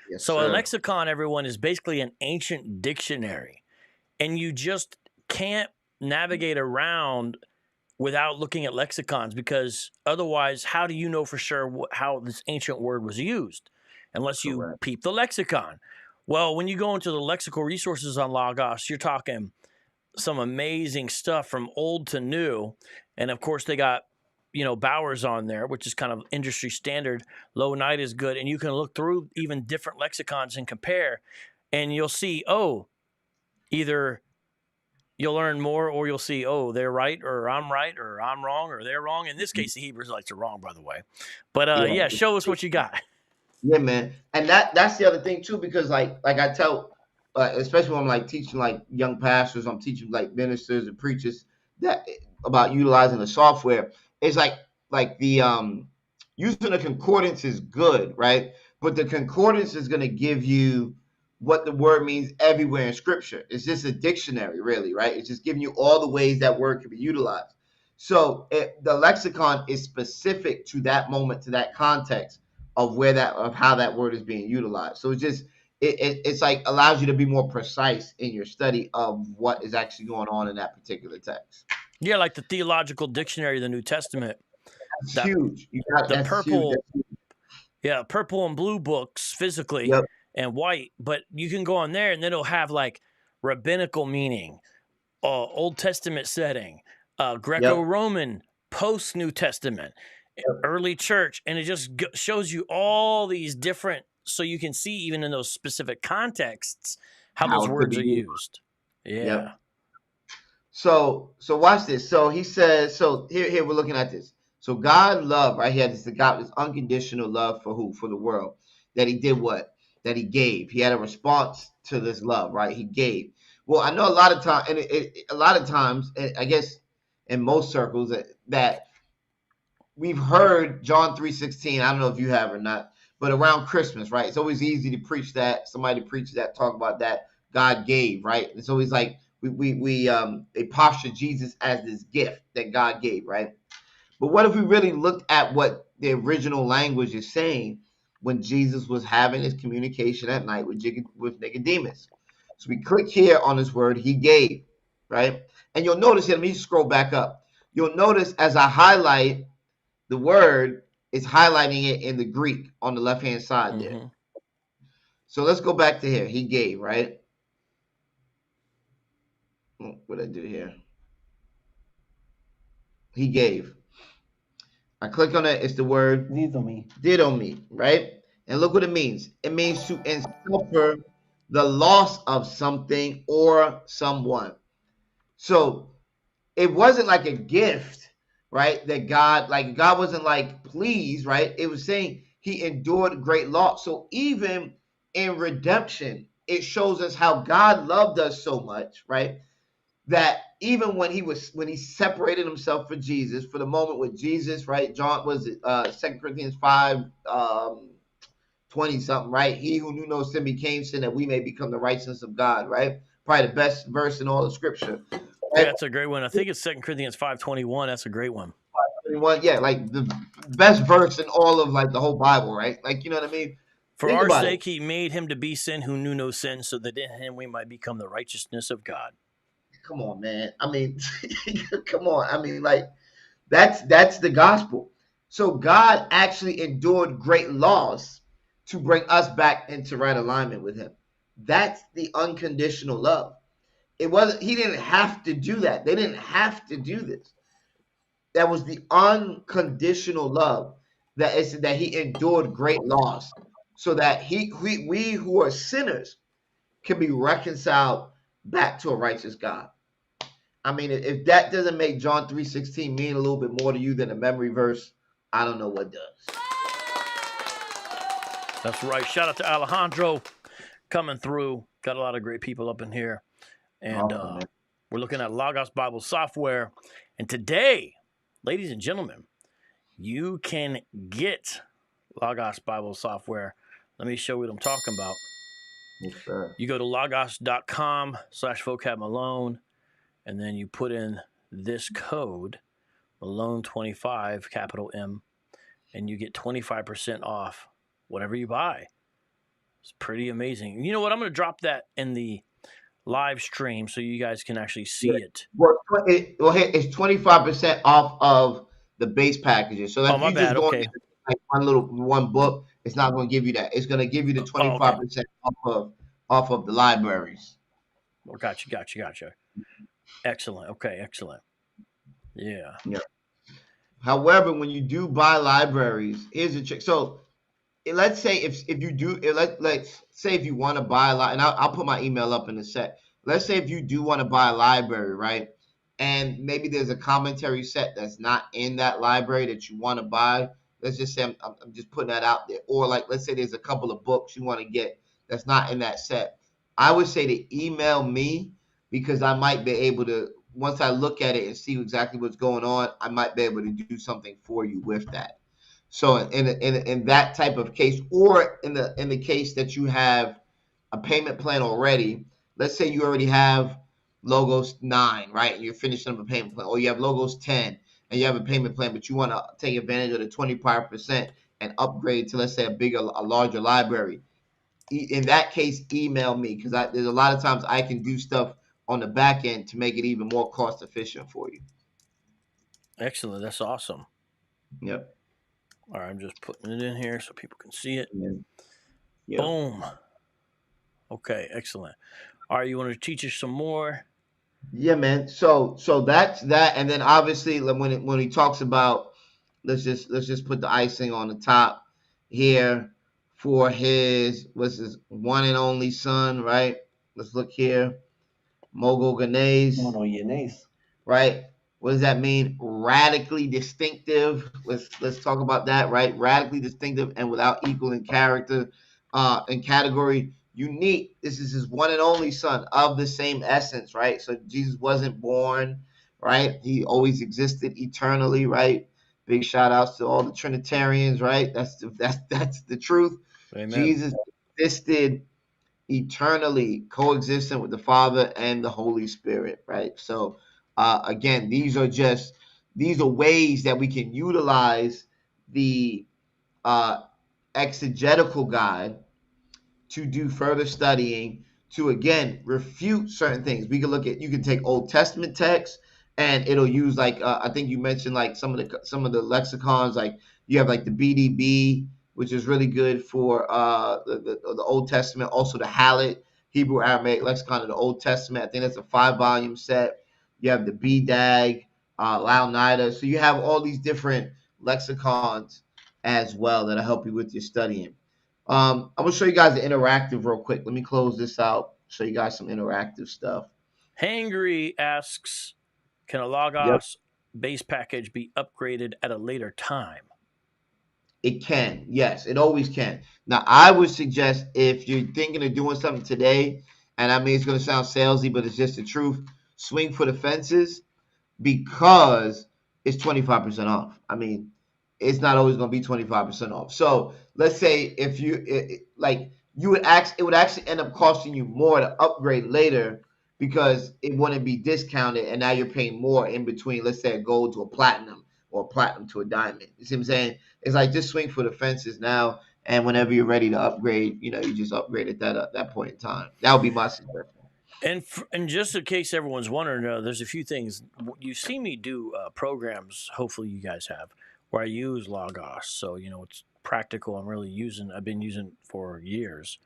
[SPEAKER 2] Yes,
[SPEAKER 1] so
[SPEAKER 2] sir.
[SPEAKER 1] A lexicon, everyone, is basically an ancient dictionary. And you just can't navigate around without looking at lexicons, because otherwise, how do you know for sure how this ancient word was used? Unless you peep the lexicon. Well, when you go into the lexical resources on Logos, you're talking some amazing stuff from old to new. And of course, they got, Bowers on there, which is kind of industry standard. Low Night is good. And you can look through even different lexicons and compare. And you'll see, either you'll learn more, or you'll see, they're right, or I'm right, or I'm wrong, or they're wrong. In this case, the Hebrew Israelites are wrong, by the way. But show us what you got.
[SPEAKER 2] Yeah, man. And that's the other thing too, because like I tell, especially when I'm like teaching like young pastors, I'm teaching like ministers and preachers that about utilizing the software. It's like the using a concordance is good, right? But the concordance is going to give you what the word means everywhere in Scripture. It's just a dictionary, really, right? It's just giving you all the ways that word can be utilized. So the lexicon is specific to that moment, to that context of how that word is being utilized. So it's like allows you to be more precise in your study of what is actually going on in that particular text.
[SPEAKER 1] Yeah, like the Theological Dictionary of the New Testament.
[SPEAKER 2] That's huge.
[SPEAKER 1] The purple,
[SPEAKER 2] huge.
[SPEAKER 1] Yeah, purple and blue books physically, and white. But you can go on there, and then it'll have like rabbinical meaning, Old Testament setting, Greco-Roman, post-New Testament, early church, and it just shows you all these different, so you can see even in those specific contexts how those words are used. Yeah.
[SPEAKER 2] Yep. So watch this. So he says, so here we're looking at this. So God loved, right? He had this unconditional love for who? For the world. That he did what? That he gave. He had a response to this love, right? He gave. Well, I know a lot of times, I guess in most circles that we've heard John 3:16. I don't know if you have or not, but around Christmas, right? It's always easy to preach that. Somebody preaches that, talk about that. God gave, right? It's always like they posture Jesus as this gift that God gave, right? But what if we really looked at what the original language is saying when Jesus was having his communication at night with Nicodemus? So we click here on this word, he gave, right? And you'll notice here, let me scroll back up. You'll notice as I highlight the word, it's highlighting it in the Greek on the left-hand side there. So let's go back to here. He gave, right? what did I do here? He gave. I click on it. It's the word didomi, right? And look what it means. It means to suffer the loss of something or someone. So it wasn't like a gift, right? That God wasn't like pleased, right? It was saying he endured great loss. So even in redemption, it shows us how God loved us so much, right? That even when he separated himself for Jesus, for the moment with Jesus, right? John was it 2 Corinthians 5 20 something, right? He who knew no sin became sin that we may become the righteousness of God, right? Probably the best verse in all of scripture.
[SPEAKER 1] Yeah,
[SPEAKER 2] Right?
[SPEAKER 1] that's a great one. I think it's 2 Corinthians 5:21. That's a great one.
[SPEAKER 2] Yeah, like the best verse in all of like the whole Bible, right? Like, you know what I mean?
[SPEAKER 1] For
[SPEAKER 2] Think
[SPEAKER 1] our
[SPEAKER 2] about it.
[SPEAKER 1] sake, he made him to be sin who knew no sin, so that in him we might become the righteousness of God.
[SPEAKER 2] Come on, man. I mean, come on. I mean, like that's the gospel. So God actually endured great loss to bring us back into right alignment with him. That's the unconditional love. It wasn't, he didn't have to do that. They didn't have to do this. That was the unconditional love that he endured great loss so that we who are sinners can be reconciled back to a righteous God. I mean, if that doesn't make John 3:16 mean a little bit more to you than a memory verse, I don't know what does.
[SPEAKER 1] That's right. Shout out to Alejandro coming through. Got a lot of great people up in here. And
[SPEAKER 2] Awesome,
[SPEAKER 1] we're looking at Logos Bible software. And today, ladies and gentlemen, you can get Logos Bible software. Let me show you what I'm talking about.
[SPEAKER 2] Yes, sir.
[SPEAKER 1] You go to logos.com/vocabmalone, and then you put in this code, Malone25, capital M, and you get 25% off whatever you buy. It's pretty amazing. You know what? I'm going to drop that in the live stream so you guys can actually see it.
[SPEAKER 2] Well, it's 25% off of the base packages. So if
[SPEAKER 1] my
[SPEAKER 2] you just
[SPEAKER 1] bad.
[SPEAKER 2] go
[SPEAKER 1] Okay.
[SPEAKER 2] and get like one book, it's not going to give you that. It's going to give you the 25% off of the libraries.
[SPEAKER 1] Well, gotcha. Excellent. Okay, excellent. Yeah.
[SPEAKER 2] However, when you do buy libraries, here's the trick. So let's say if you do, let's say if you want to buy a lot, and I'll put my email up in a sec. Let's say if you do want to buy a library, right? And maybe there's a commentary set that's not in that library that you want to buy. Let's just say I'm just putting that out there. Or like, let's say there's a couple of books you want to get that's not in that set. I would say to email me because I might be able to, once I look at it and see exactly what's going on, I might be able to do something for you with that. So in that type of case, or in the case that you have a payment plan already, let's say you already have Logos 9, right? And you're finishing up a payment plan, or you have Logos 10 and you have a payment plan, but you want to take advantage of the 25% and upgrade to, let's say, a larger library. In that case, email me because there's a lot of times I can do stuff on the back end to make it even more cost efficient for you.
[SPEAKER 1] Excellent. That's awesome.
[SPEAKER 2] Yep.
[SPEAKER 1] All right, I'm just putting it in here so people can see it.
[SPEAKER 2] Yep.
[SPEAKER 1] Boom. Okay, excellent. All right, you want to teach us some more?
[SPEAKER 2] Yeah, man. So that's that, and then obviously when he talks about, let's just put the icing on the top here for his one and only son, right? Let's look here, Monogenes, right? What does that mean? Radically distinctive. Let's talk about that, right? Radically distinctive and without equal in character, in category. Unique. This is his one and only son of the same essence, right? So Jesus wasn't born, right? He always existed eternally, right? Big shout outs to all the Trinitarians, right? That's the truth.
[SPEAKER 1] Amen.
[SPEAKER 2] Jesus existed eternally, coexistent with the Father and the Holy Spirit, right? So again, these are ways that we can utilize the exegetical guide to do further studying to again refute certain things. You can take Old Testament texts and it'll use like I think you mentioned like some of the lexicons, like you have like the BDB, which is really good for the Old Testament. Also the Hallet, Hebrew Aramaic Lexicon of the Old Testament. I think that's a 5-volume set. You have the BDAG, Laonida. So you have all these different lexicons as well that'll help you with your studying. I'm gonna show you guys the interactive real quick. Let me close this out. Show you guys some interactive stuff.
[SPEAKER 1] Hangry asks, can a
[SPEAKER 2] Yep.
[SPEAKER 1] Logos base package be upgraded at a later time?
[SPEAKER 2] It can. Yes, it always can. Now, I would suggest if you're thinking of doing something today, and I mean it's going to sound salesy, but it's just the truth, swing for the fences because it's 25% off. I mean, it's not always going to be 25% off. So let's say if you would it would actually end up costing you more to upgrade later because it wouldn't be discounted, and now you're paying more in between. Let's say a gold to a platinum or a platinum to a diamond. You see what I'm saying? It's like just swing for the fences now, and whenever you're ready to upgrade, you just upgrade at that point in time. That would be my suggestion.
[SPEAKER 1] And just in case everyone's wondering, there's a few things you see me do programs. Hopefully, you guys have where I use Logos, so it's practical. I've been using for years,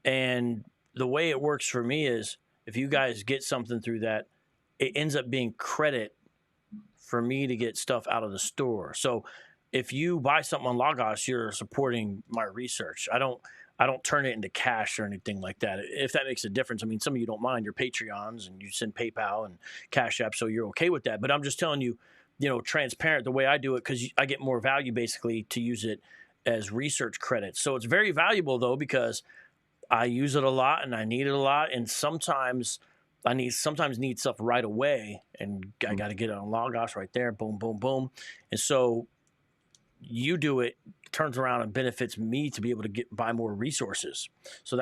[SPEAKER 1] and the way it works for me is if you guys get something through that, it ends up being credit for me to get stuff out of the store. So if you buy something on Logos, you're supporting my research. I don't turn it into cash or anything like that. If that makes a difference. I mean, some of you don't mind your Patreons and you send PayPal and Cash App, so you're okay with that. But I'm just telling you, transparent the way I do it because I get more value basically to use it as research credit. So it's very valuable though because I use it a lot and I need it a lot, and sometimes need stuff right away, and I got to get it on Logos right there. Boom, boom, boom, and so you do it turns around and benefits me to be able to buy more resources. So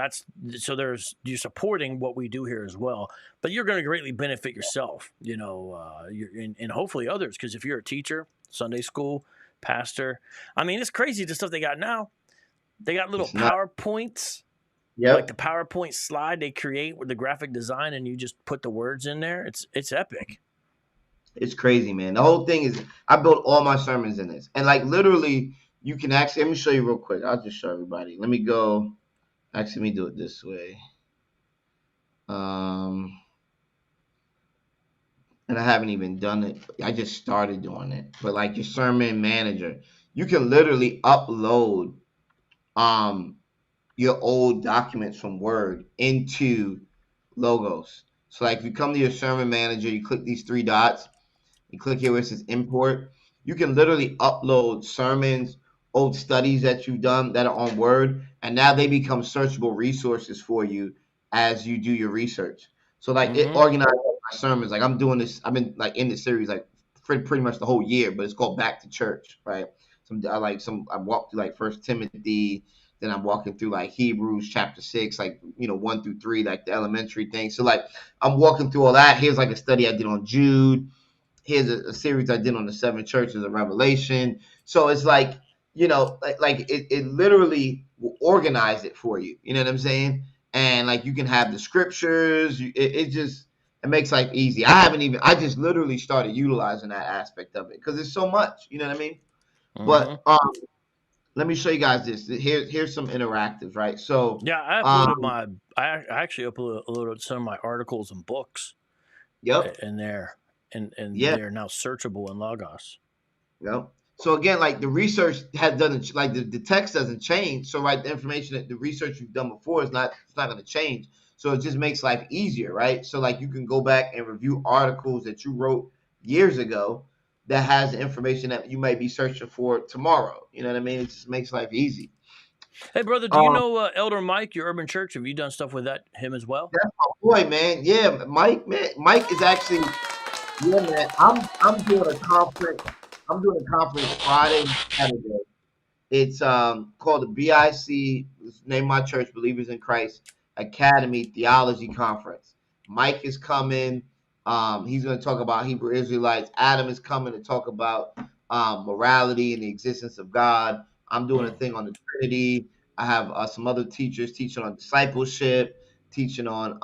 [SPEAKER 1] you're supporting what we do here as well, but you're going to greatly benefit yourself, and hopefully others. Because if you're a teacher, Sunday school, pastor, I mean, it's crazy the stuff they got now. They got little PowerPoints, like the PowerPoint slide they create with the graphic design, and you just put the words in there. It's epic.
[SPEAKER 2] It's crazy, man. The whole thing is I built all my sermons in this. And like literally you can actually, let me show you real quick. I'll just show everybody. Let me do it this way. And I haven't even done it. I just started doing it. But like your sermon manager, you can literally upload your old documents from Word into Logos. So like if you come to your sermon manager, you click these 3 dots. You click here where it says import. You can literally upload sermons, old studies that you've done that are on Word, and now they become searchable resources for you as you do your research. So like it organizes my sermons. Like I'm doing this, I've been like in this series like pretty much the whole year, but it's called Back to Church, right? I walked through like First Timothy, then I'm walking through like Hebrews chapter 6, like 1 through 3, like the elementary thing. So like I'm walking through all that. Here's like a study I did on Jude. Here's a series I did on the 7 churches of Revelation. So it's like, it literally will organize it for you. You know what I'm saying? And like you can have the scriptures. It makes life easy. I just literally started utilizing that aspect of it because it's so much. You know what I mean? But let me show you guys this. Here's some interactives, right? So
[SPEAKER 1] yeah, I actually uploaded some of my articles and books.
[SPEAKER 2] Yep.
[SPEAKER 1] In there. And
[SPEAKER 2] yeah.
[SPEAKER 1] they're now searchable in Logos.
[SPEAKER 2] Yep. So again, like the research doesn't like the text doesn't change. So right, the information that the research you've done before it's not going to change. So it just makes life easier, right? So like you can go back and review articles that you wrote years ago that has the information that you might be searching for tomorrow. You know what I mean? It just makes life easy.
[SPEAKER 1] Hey, brother, do you know Elder Mike, your urban church? Have you done stuff with him as well?
[SPEAKER 2] That's my boy, man. Yeah, Mike, man. Mike is actually, yeah, man. I'm doing a conference. I'm doing a conference Friday and Saturday. It's called the BIC, name my church, Believers in Christ Academy Theology Conference. Mike is coming. He's going to talk about Hebrew Israelites. Adam is coming to talk about morality and the existence of God. I'm doing a thing on the Trinity. I have some other teachers teaching on discipleship, teaching on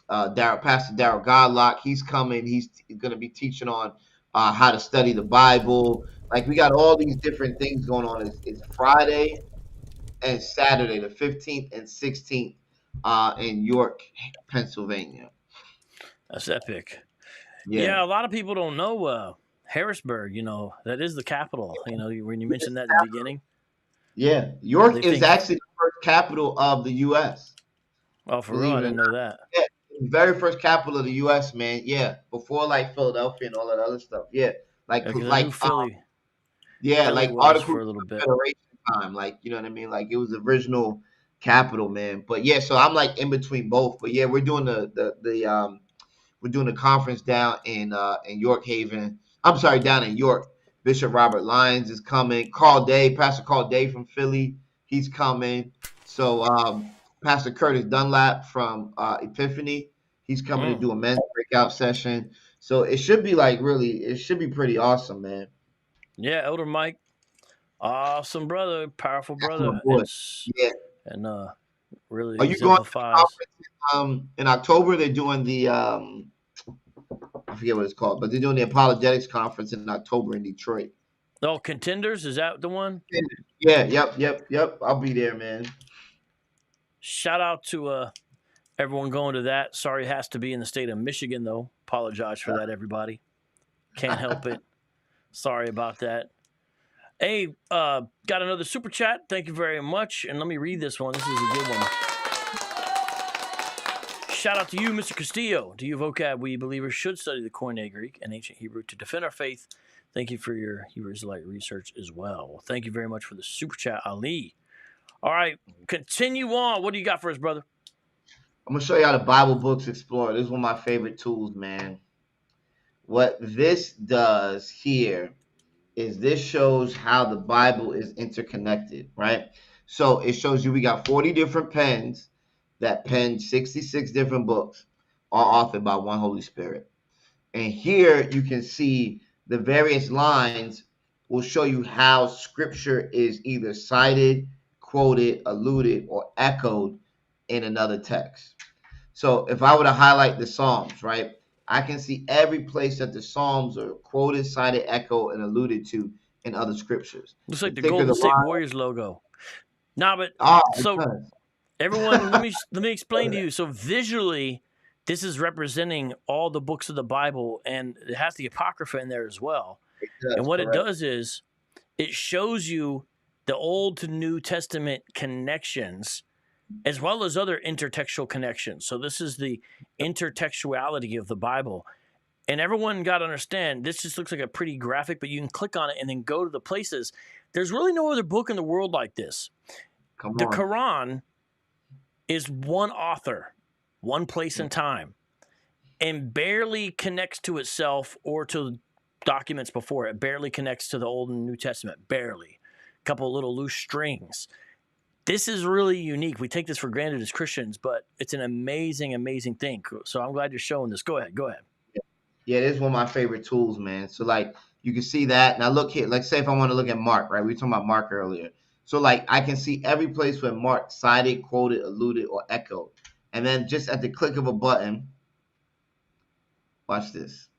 [SPEAKER 2] Pastor Darrell Godlock. He's coming. He's going to be teaching on how to study the Bible. Like we got all these different things going on. It's Friday and Saturday, the 15th and 16th in York, Pennsylvania.
[SPEAKER 1] That's epic.
[SPEAKER 2] Yeah.
[SPEAKER 1] Yeah, a lot of people don't know Harrisburg. That is the capital. When you mentioned that at the beginning,
[SPEAKER 2] Yeah.
[SPEAKER 1] they
[SPEAKER 2] York is
[SPEAKER 1] think,
[SPEAKER 2] actually the first capital of the U.S.
[SPEAKER 1] "Oh, for real?
[SPEAKER 2] Believe
[SPEAKER 1] I
[SPEAKER 2] it or
[SPEAKER 1] didn't
[SPEAKER 2] not.
[SPEAKER 1] know that."
[SPEAKER 2] Yeah. The very first capital of the U.S., man. Yeah. Before like Philadelphia and all that other stuff. Yeah.
[SPEAKER 1] Because I knew Philly.
[SPEAKER 2] Yeah,
[SPEAKER 1] Philly
[SPEAKER 2] like
[SPEAKER 1] was
[SPEAKER 2] Articles
[SPEAKER 1] for a little
[SPEAKER 2] of
[SPEAKER 1] bit.
[SPEAKER 2] Confederation time, like you know what I mean. Like it was the original capital, man. But yeah, so I'm like in between both. But yeah, we're doing we're doing a conference down in York Haven. I'm sorry, down in York. Bishop Robert Lyons is coming. Pastor Carl Day from Philly, he's coming. So Pastor Curtis Dunlap from Epiphany, he's coming to
[SPEAKER 1] Mm.
[SPEAKER 2] do a men's breakout session. So it should be like really, it should be pretty awesome, man.
[SPEAKER 1] Yeah, Elder Mike, awesome brother, powerful
[SPEAKER 2] That's my
[SPEAKER 1] brother,
[SPEAKER 2] boy. Yeah.
[SPEAKER 1] and really
[SPEAKER 2] Are you going to the
[SPEAKER 1] exemplifies.
[SPEAKER 2] conference in October? They're doing the I forget what it's called, but they're doing the Apologetics conference in October in Detroit.
[SPEAKER 1] Oh, Contenders, is that the one?
[SPEAKER 2] Yeah, yep. I'll be there, man.
[SPEAKER 1] Shout out to everyone going to that. Sorry it has to be in the state of Michigan, though. Apologize for that, everybody. Can't help it. Sorry about that. Hey, got another super chat. Thank you very much. And let me read this one. This is a good one. Shout out to you, Mr. Castillo. Do you vocab we believers should study the Koine Greek and ancient Hebrew to defend our faith? Thank you for your Hebrew Israelite research as well. Thank you very much for the super chat, Ali. All right, continue on. What do you got for us, brother?
[SPEAKER 2] I'm gonna show you how the Bible Books Explorer. This is one of my favorite tools, man. What this does here is this shows how the Bible is interconnected, right? So it shows you we got 40 different pens that penned 66 different books, all authored by one Holy Spirit. And here you can see the various lines will show you how scripture is either cited, quoted, alluded, or echoed in another text. So if I were to highlight the Psalms, right, I can see every place that the Psalms are quoted, cited, echoed, and alluded to in other scriptures.
[SPEAKER 1] Looks
[SPEAKER 2] The
[SPEAKER 1] like the
[SPEAKER 2] thicker
[SPEAKER 1] Golden
[SPEAKER 2] the
[SPEAKER 1] State
[SPEAKER 2] line,
[SPEAKER 1] Warriors logo. Nah, but
[SPEAKER 2] it
[SPEAKER 1] so
[SPEAKER 2] does.
[SPEAKER 1] everyone, let me explain to you. So visually, this is representing all the books of the Bible, and it has the Apocrypha in there as well.
[SPEAKER 2] It
[SPEAKER 1] And
[SPEAKER 2] does,
[SPEAKER 1] what it
[SPEAKER 2] correct.
[SPEAKER 1] does is it shows you the Old to New Testament connections as well as other intertextual connections. So this is the intertextuality of the Bible. And everyone got to understand this just looks like a pretty graphic, but you can click on it and then go to the places. There's really no other book in the world like this.
[SPEAKER 2] Come
[SPEAKER 1] The
[SPEAKER 2] on.
[SPEAKER 1] Quran is one author, one place and time, and barely connects to itself or to documents before it. Barely connects to the Old and New Testament. Barely. A couple little loose strings. This is really unique. We take this for granted as Christians, but it's an amazing, amazing thing. So I'm glad you're showing this. Go ahead.
[SPEAKER 2] Yeah, this is one of my favorite tools, man. So like you can see that. Now look here, like say if I want to look at Mark, right? We were talking about Mark earlier. So like I can see every place where Mark cited, quoted, alluded, or echoed. And then just at the click of a button, watch this.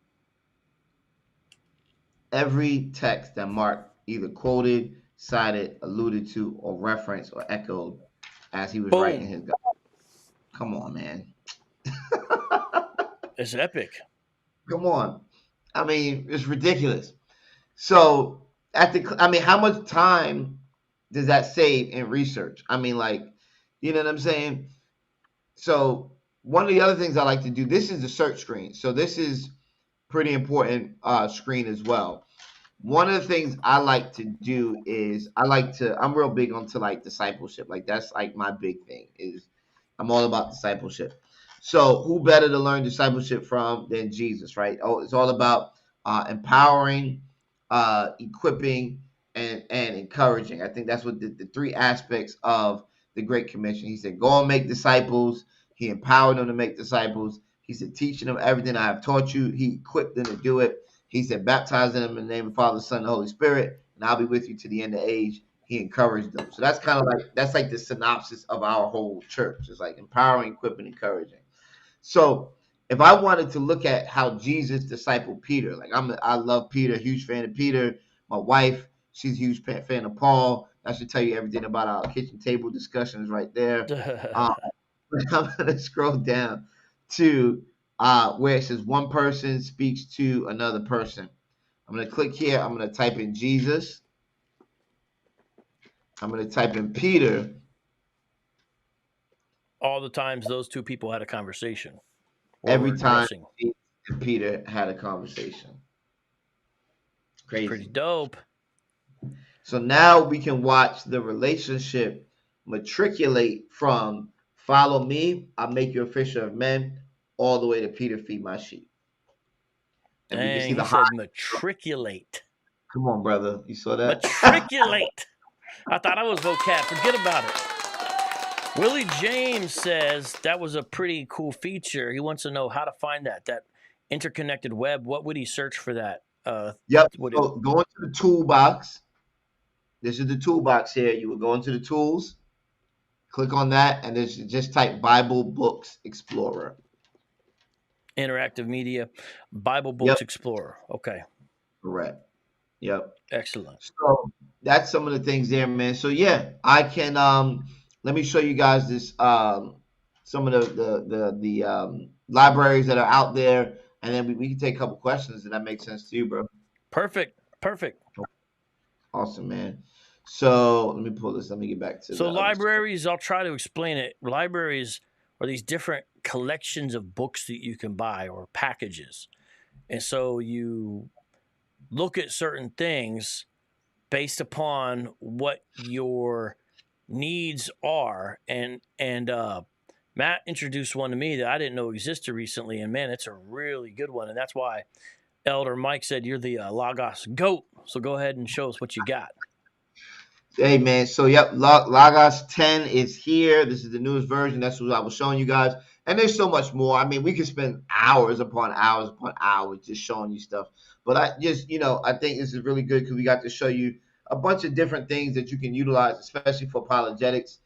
[SPEAKER 2] Every text that Mark either quoted, cited, alluded to, or referenced or echoed as he was writing
[SPEAKER 1] Boom.
[SPEAKER 2] his gospel. Come on, man.
[SPEAKER 1] It's epic.
[SPEAKER 2] Come on. I mean, it's ridiculous. So how much time does that save in research? I mean, like, you know what I'm saying? So one of the other things I like to do, this is the search screen. So this is pretty important screen as well. One of the things I like to do is I'm real big onto like discipleship. Like that's like my big thing is I'm all about discipleship. So who better to learn discipleship from than Jesus, right? Oh, it's all about empowering, equipping, and encouraging. I think that's what the three aspects of the Great Commission. He said, "Go and make disciples." He empowered them to make disciples. He said, "Teaching them everything I have taught you." He equipped them to do it. He said, "Baptizing them in the name of the Father, Son, and the Holy Spirit, and I'll be with you to the end of age." He encouraged them. So that's kind of like the synopsis of our whole church. It's like empowering, equipping, encouraging. So if I wanted to look at how Jesus discipled Peter, like I love Peter, huge fan of Peter. My wife, she's a huge fan of Paul. I should tell you everything about our kitchen table discussions right there. Um, I'm going to scroll down to where it says one person speaks to another person. I'm going to click here. I'm going to type in Jesus. I'm going to type in Peter.
[SPEAKER 1] All the times those two people had a conversation or
[SPEAKER 2] Every
[SPEAKER 1] were
[SPEAKER 2] time
[SPEAKER 1] addressing.
[SPEAKER 2] Jesus and Peter had a conversation.
[SPEAKER 1] Pretty
[SPEAKER 2] Crazy.
[SPEAKER 1] dope.
[SPEAKER 2] So now we can watch the relationship matriculate from follow me, I'll make you a fisher of men, all the way to Peter, feed my sheep. And we can see
[SPEAKER 1] Dang,
[SPEAKER 2] the
[SPEAKER 1] he
[SPEAKER 2] high.
[SPEAKER 1] said matriculate.
[SPEAKER 2] Come on, brother. You saw that?
[SPEAKER 1] Matriculate. I thought I was vocab. Forget about it. Willie James says that was a pretty cool feature. He wants to know how to find that interconnected web. What would he search for that?
[SPEAKER 2] Yep.
[SPEAKER 1] Would it,
[SPEAKER 2] So go into the toolbox. This is the toolbox here. You would go into the tools, click on that, and then just type Bible Books Explorer.
[SPEAKER 1] interactive media, Bible
[SPEAKER 2] Yep.
[SPEAKER 1] Books Explorer. Okay.
[SPEAKER 2] Correct. Yep.
[SPEAKER 1] Excellent.
[SPEAKER 2] So that's some of the things there, man. So yeah, I can let me show you guys this some of the libraries that are out there, and then we can take a couple questions. If that makes sense to you, bro?
[SPEAKER 1] Perfect.
[SPEAKER 2] Awesome, man. So let me pull this. Let me get back to
[SPEAKER 1] So
[SPEAKER 2] the other stuff.
[SPEAKER 1] libraries, I'll try to explain it. Libraries are these different collections of books that you can buy or packages. And so you look at certain things based upon what your needs are. And Matt introduced one to me that I didn't know existed recently. And man, it's a really good one. And that's why Elder Mike said you're the Logos GOAT. So go ahead and show us what you got.
[SPEAKER 2] Hey, man. So, yep, Logos 10 is here. This is the newest version. That's what I was showing you guys. And there's so much more. I mean, we could spend hours upon hours just showing you stuff. But I just, I think this is really good because we got to show you a bunch of different things that you can utilize, especially for apologetics.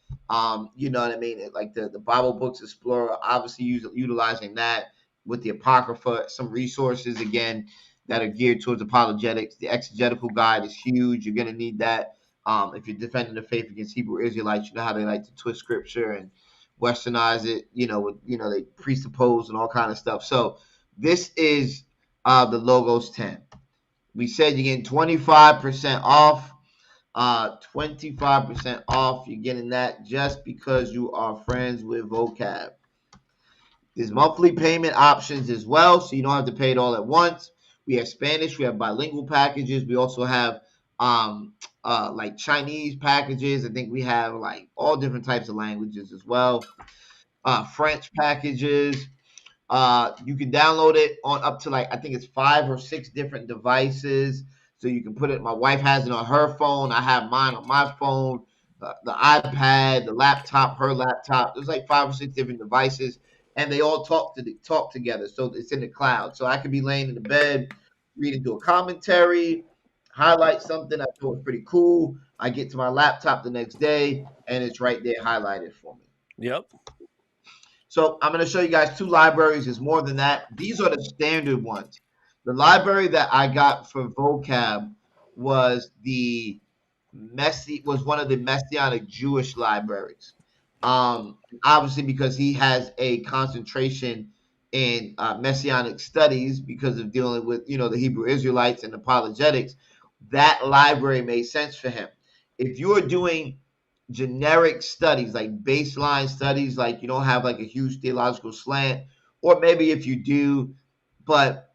[SPEAKER 2] You know what I mean? Like the Bible Books Explorer, obviously utilizing that with the Apocrypha, some resources, again, that are geared towards apologetics. The Exegetical guide is huge. You're going to need that. If you're defending the faith against Hebrew Israelites, you know how they like to twist scripture and westernize it, they presuppose and all kind of stuff. So this is the Logos 10. We said you're getting 25% off. 25% off. You're getting that just because you are friends with Vocab. There's monthly payment options as well, so you don't have to pay it all at once. We have Spanish. We have bilingual packages. We also have like Chinese packages. I think we have like all different types of languages as well. French packages. You can download it on up to like I think it's 5 or 6 different devices. So you can put it. My wife has it on her phone. I have mine on my phone. The iPad, the laptop, her laptop. There's like 5 or 6 different devices, and they all talk together. So it's in the cloud. So I could be laying in the bed, reading through a commentary, highlight something I thought was pretty cool. I get to my laptop the next day, and it's right there highlighted for me.
[SPEAKER 1] Yep.
[SPEAKER 2] So I'm going to show you guys 2 libraries. There's more than that. These are the standard ones. The library that I got for vocab was one of the Messianic Jewish libraries. Obviously because he has a concentration in Messianic studies because of dealing with, the Hebrew Israelites and apologetics. That library made sense for him. If you are doing generic studies, like baseline studies, like you don't have like a huge theological slant, or maybe if you do, but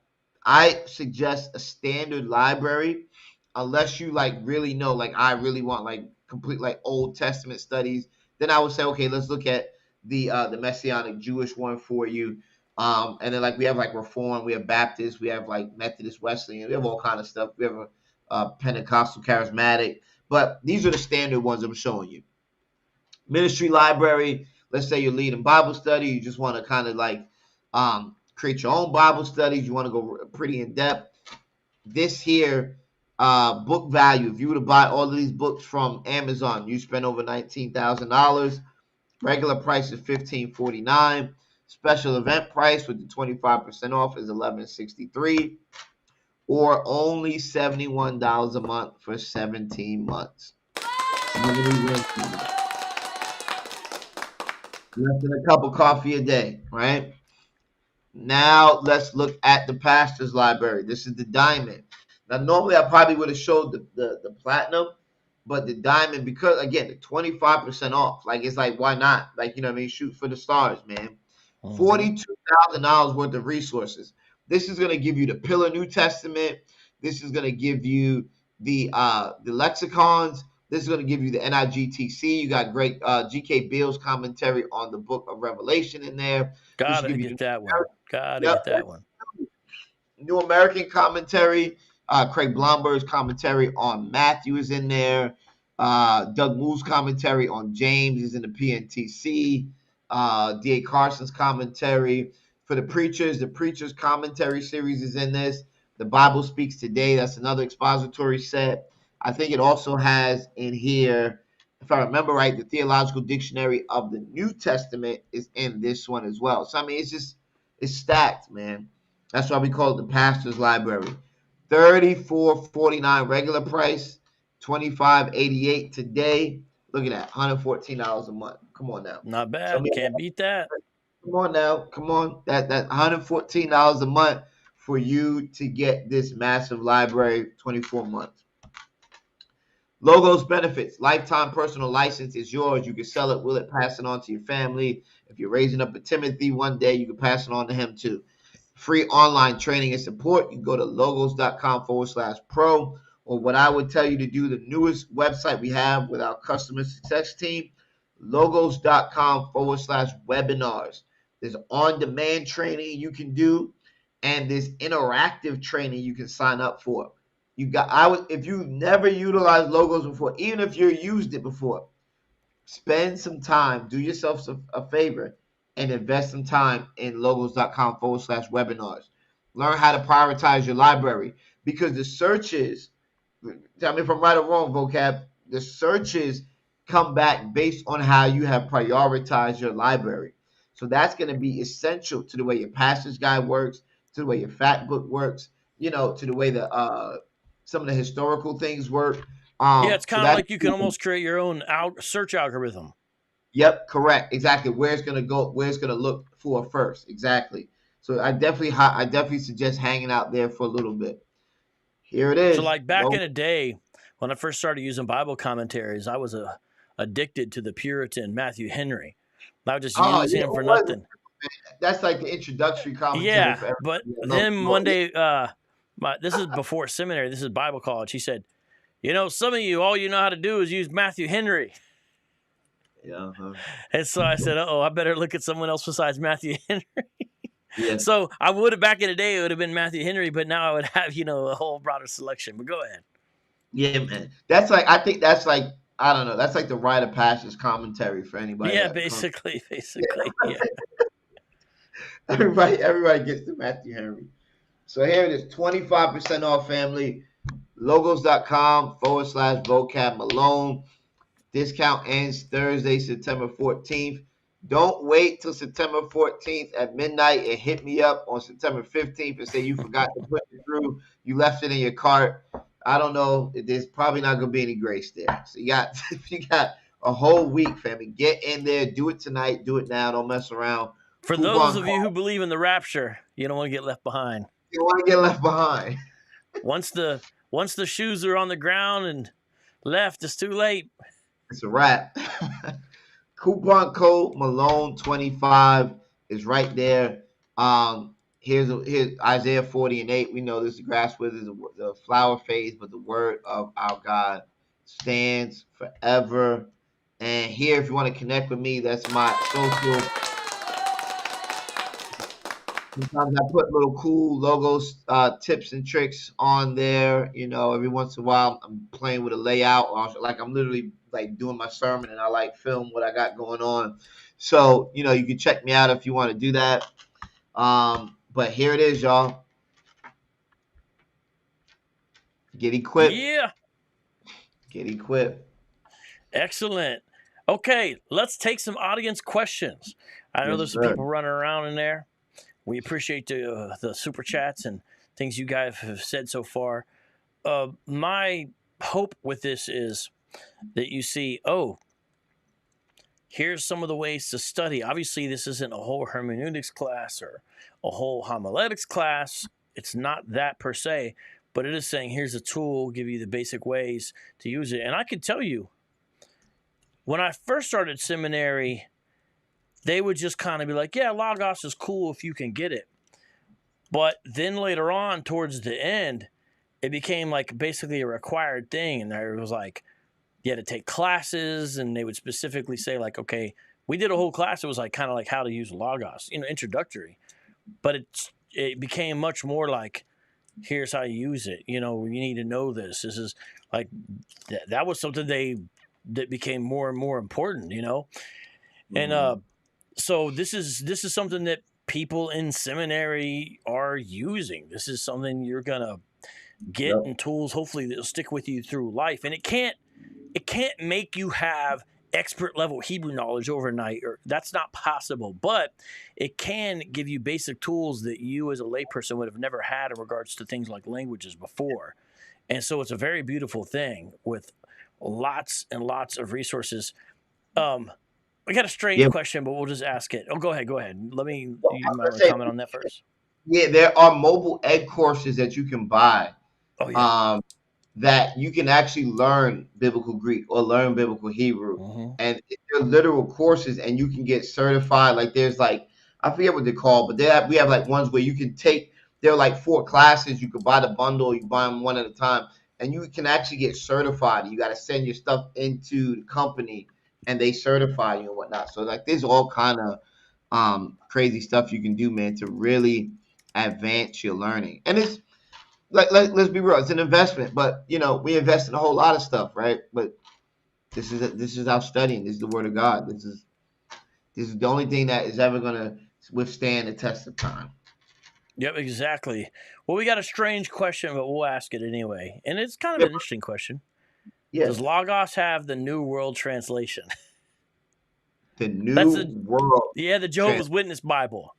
[SPEAKER 2] I suggest a standard library unless you like really know, like I really want like complete like Old Testament studies. Then I would say, okay, let's look at the Messianic Jewish one for you. And then like we have like Reform, we have Baptist, we have like Methodist, Wesleyan, we have all kind of stuff. We have a Pentecostal, Charismatic, but these are the standard ones I'm showing you. Ministry library, let's say you're leading Bible study, you just want to kind of like create your own Bible studies, you want to go pretty in depth. This here, book value, if you were to buy all of these books from Amazon, you spend over $19,000. Regular price is $15.49. Special event price with the 25% off is $11.63, or only $71 a month for 17 months. Less than a cup of coffee a day, right? Now let's look at the pastor's library. This is the diamond. Now normally I probably would have showed the platinum, but the diamond, because again, the 25% off. Like it's like, why not? Like, you know what I mean? Shoot for the stars, man.
[SPEAKER 1] Mm-hmm.
[SPEAKER 2] $42,000 worth of resources. This is gonna give you the Pillar New Testament. This is gonna give you the lexicons. This is gonna give you the NIGTC. You got great G.K. Bill's commentary on the book of Revelation in there. This will
[SPEAKER 1] Gotta
[SPEAKER 2] give you
[SPEAKER 1] get
[SPEAKER 2] the
[SPEAKER 1] that one. Gotta
[SPEAKER 2] Yep,
[SPEAKER 1] get that one.
[SPEAKER 2] New American commentary. Craig Blomberg's commentary on Matthew is in there. Doug Moo's commentary on James is in the PNTC. D.A. Carson's commentary. For the Preacher's commentary series is in this. The Bible Speaks Today, that's another expository set. I think it also has in here, if I remember right, the Theological Dictionary of the New Testament is in this one as well. So, I mean, it's stacked, man. That's why we call it the pastor's library. $34.49 regular price, $25.88 today. Look at that, $114 a month. Come on now.
[SPEAKER 1] Not
[SPEAKER 2] So
[SPEAKER 1] bad. Can't beat that.
[SPEAKER 2] come on now, come on. That $114 a month for you to get this massive library, 24 months. Logos benefits. Lifetime personal license is yours. You can sell it, will it, pass it on to your family. If you're raising up a Timothy one day, you can pass it on to him too. Free online training and support. You can go to logos.com/pro, or what I would tell you to do, the newest website we have with our customer success team, logos.com/webinars. There's on-demand training you can do, and there's interactive training you can sign up for. If you never utilized logos before, even if you used it before, spend some time, do yourself a favor, and invest some time in logos.com/webinars. Learn how to prioritize your library, because the searches, tell me if I'm right or wrong, vocab, the searches come back based on how you have prioritized your library. So that's going to be essential to the way your pastor's guide works, to the way your fact book works, to the way the some of the historical things work.
[SPEAKER 1] Yeah, it's
[SPEAKER 2] So
[SPEAKER 1] kind of
[SPEAKER 2] that's
[SPEAKER 1] like you can almost create your own search algorithm.
[SPEAKER 2] Yep, correct. Exactly. Where it's gonna go, where it's gonna look for first. Exactly. So I definitely suggest hanging out there for a little bit. Here it
[SPEAKER 1] So,
[SPEAKER 2] is.
[SPEAKER 1] like back in the day, when I first started using Bible commentaries, I was addicted to the Puritan Matthew Henry. I was just
[SPEAKER 2] Oh
[SPEAKER 1] using
[SPEAKER 2] yeah,
[SPEAKER 1] him for
[SPEAKER 2] who was it?
[SPEAKER 1] nothing.
[SPEAKER 2] That's like the introductory commentary
[SPEAKER 1] Yeah,
[SPEAKER 2] for
[SPEAKER 1] but
[SPEAKER 2] everybody. I know
[SPEAKER 1] then
[SPEAKER 2] Lord.
[SPEAKER 1] one day, this is before seminary. This is Bible college. He said, some of you, all you know how to do is use Matthew Henry.
[SPEAKER 2] Yeah,
[SPEAKER 1] And so I said, oh, I better look at someone else besides Matthew Henry.
[SPEAKER 2] yeah,
[SPEAKER 1] So I would have, back in the day, it would have been Matthew Henry, but now I would have, a whole broader selection. But go ahead.
[SPEAKER 2] yeah, man. That's like, I think that's like, I don't know. That's like the rite of passage commentary for anybody
[SPEAKER 1] Yeah,
[SPEAKER 2] that comes.
[SPEAKER 1] basically. Yeah.
[SPEAKER 2] Everybody gets to Matthew Henry. So here it is, 25% off, family. Logos.com/vocab Malone. Discount ends Thursday, September 14th. Don't wait till September 14th at midnight and hit me up on September 15th and say you forgot to put it through. You left it in your cart. I don't know. There's probably not going to be any grace there. So you got a whole week, family. Get in there. Do it tonight. Do it now. Don't mess around.
[SPEAKER 1] For those
[SPEAKER 2] Coupon
[SPEAKER 1] of you who
[SPEAKER 2] code.
[SPEAKER 1] believe in the rapture, you don't want to get left behind.
[SPEAKER 2] You don't want to get left behind.
[SPEAKER 1] Once the shoes are on the ground and left, it's too late.
[SPEAKER 2] It's a wrap. Coupon code Malone25 is right there. Here's Isaiah 40:8. We know this grass withers, the flower fades, but the word of our God stands forever. And here, if you want to connect with me, that's my social. Sometimes I put little cool logos, tips and tricks on there. Every once in a while I'm playing with a layout, or like I'm literally like doing my sermon, and I like film what I got going on. So you can check me out if you want to do that. But here it is, y'all. Get equipped.
[SPEAKER 1] Yeah.
[SPEAKER 2] Get equipped.
[SPEAKER 1] Excellent. Okay, let's take some audience questions. I know
[SPEAKER 2] Yes,
[SPEAKER 1] there's some
[SPEAKER 2] sir.
[SPEAKER 1] people running around in there. We appreciate the super chats and things you guys have said so far. My hope with this is that you see, here's some of the ways to study. Obviously, this isn't a whole hermeneutics class or a whole homiletics class. It's not that per se, but it is saying here's a tool, give you the basic ways to use it. And I can tell you, when I first started seminary, they would just kind of be like, yeah, Logos is cool if you can get it. But then later on, towards the end, it became like basically a required thing. And there was like, you had to take classes, and they would specifically say like, okay, we did a whole class. It was like kind of like how to use Logos, introductory. But it became much more like, here's how you use it. You need to know this. This is like, that was something that became more and more important, And so this is something that people in seminary are using. This is something you're gonna get in tools, hopefully, that'll stick with you through life. And it can't make you have expert level Hebrew knowledge overnight, or that's not possible, but it can give you basic tools that you as a layperson would have never had in regards to things like languages before. And so it's a very beautiful thing with lots and lots of resources. I got a strange question, but we'll just ask it. Oh, go ahead. You might want to comment on that first.
[SPEAKER 2] Yeah, there are mobile ed courses that you can buy.
[SPEAKER 1] Oh, yeah.
[SPEAKER 2] That you can actually learn biblical Greek or learn biblical Hebrew.
[SPEAKER 1] Mm-hmm.
[SPEAKER 2] And they're literal courses, and you can get certified. Like there's like, I forget what they're called, but we have like ones where you can take, there are like 4 classes. You can buy the bundle, you buy them one at a time, and you can actually get certified. You got to send your stuff into the company, and they certify you and whatnot. So like there's all kind of crazy stuff you can do, man, to really advance your learning. And it's like, let's be real, it's an investment, but we invest in a whole lot of stuff, right? But this is our studying. This is the Word of God. This is the only thing that is ever going to withstand the test of time.
[SPEAKER 1] Yep, exactly. Well, we got a strange question, but we'll ask it anyway. And it's kind of an interesting question. Yeah. Does Logos have the New World Translation?
[SPEAKER 2] The New World?
[SPEAKER 1] Yeah, the Jehovah's Witness Bible.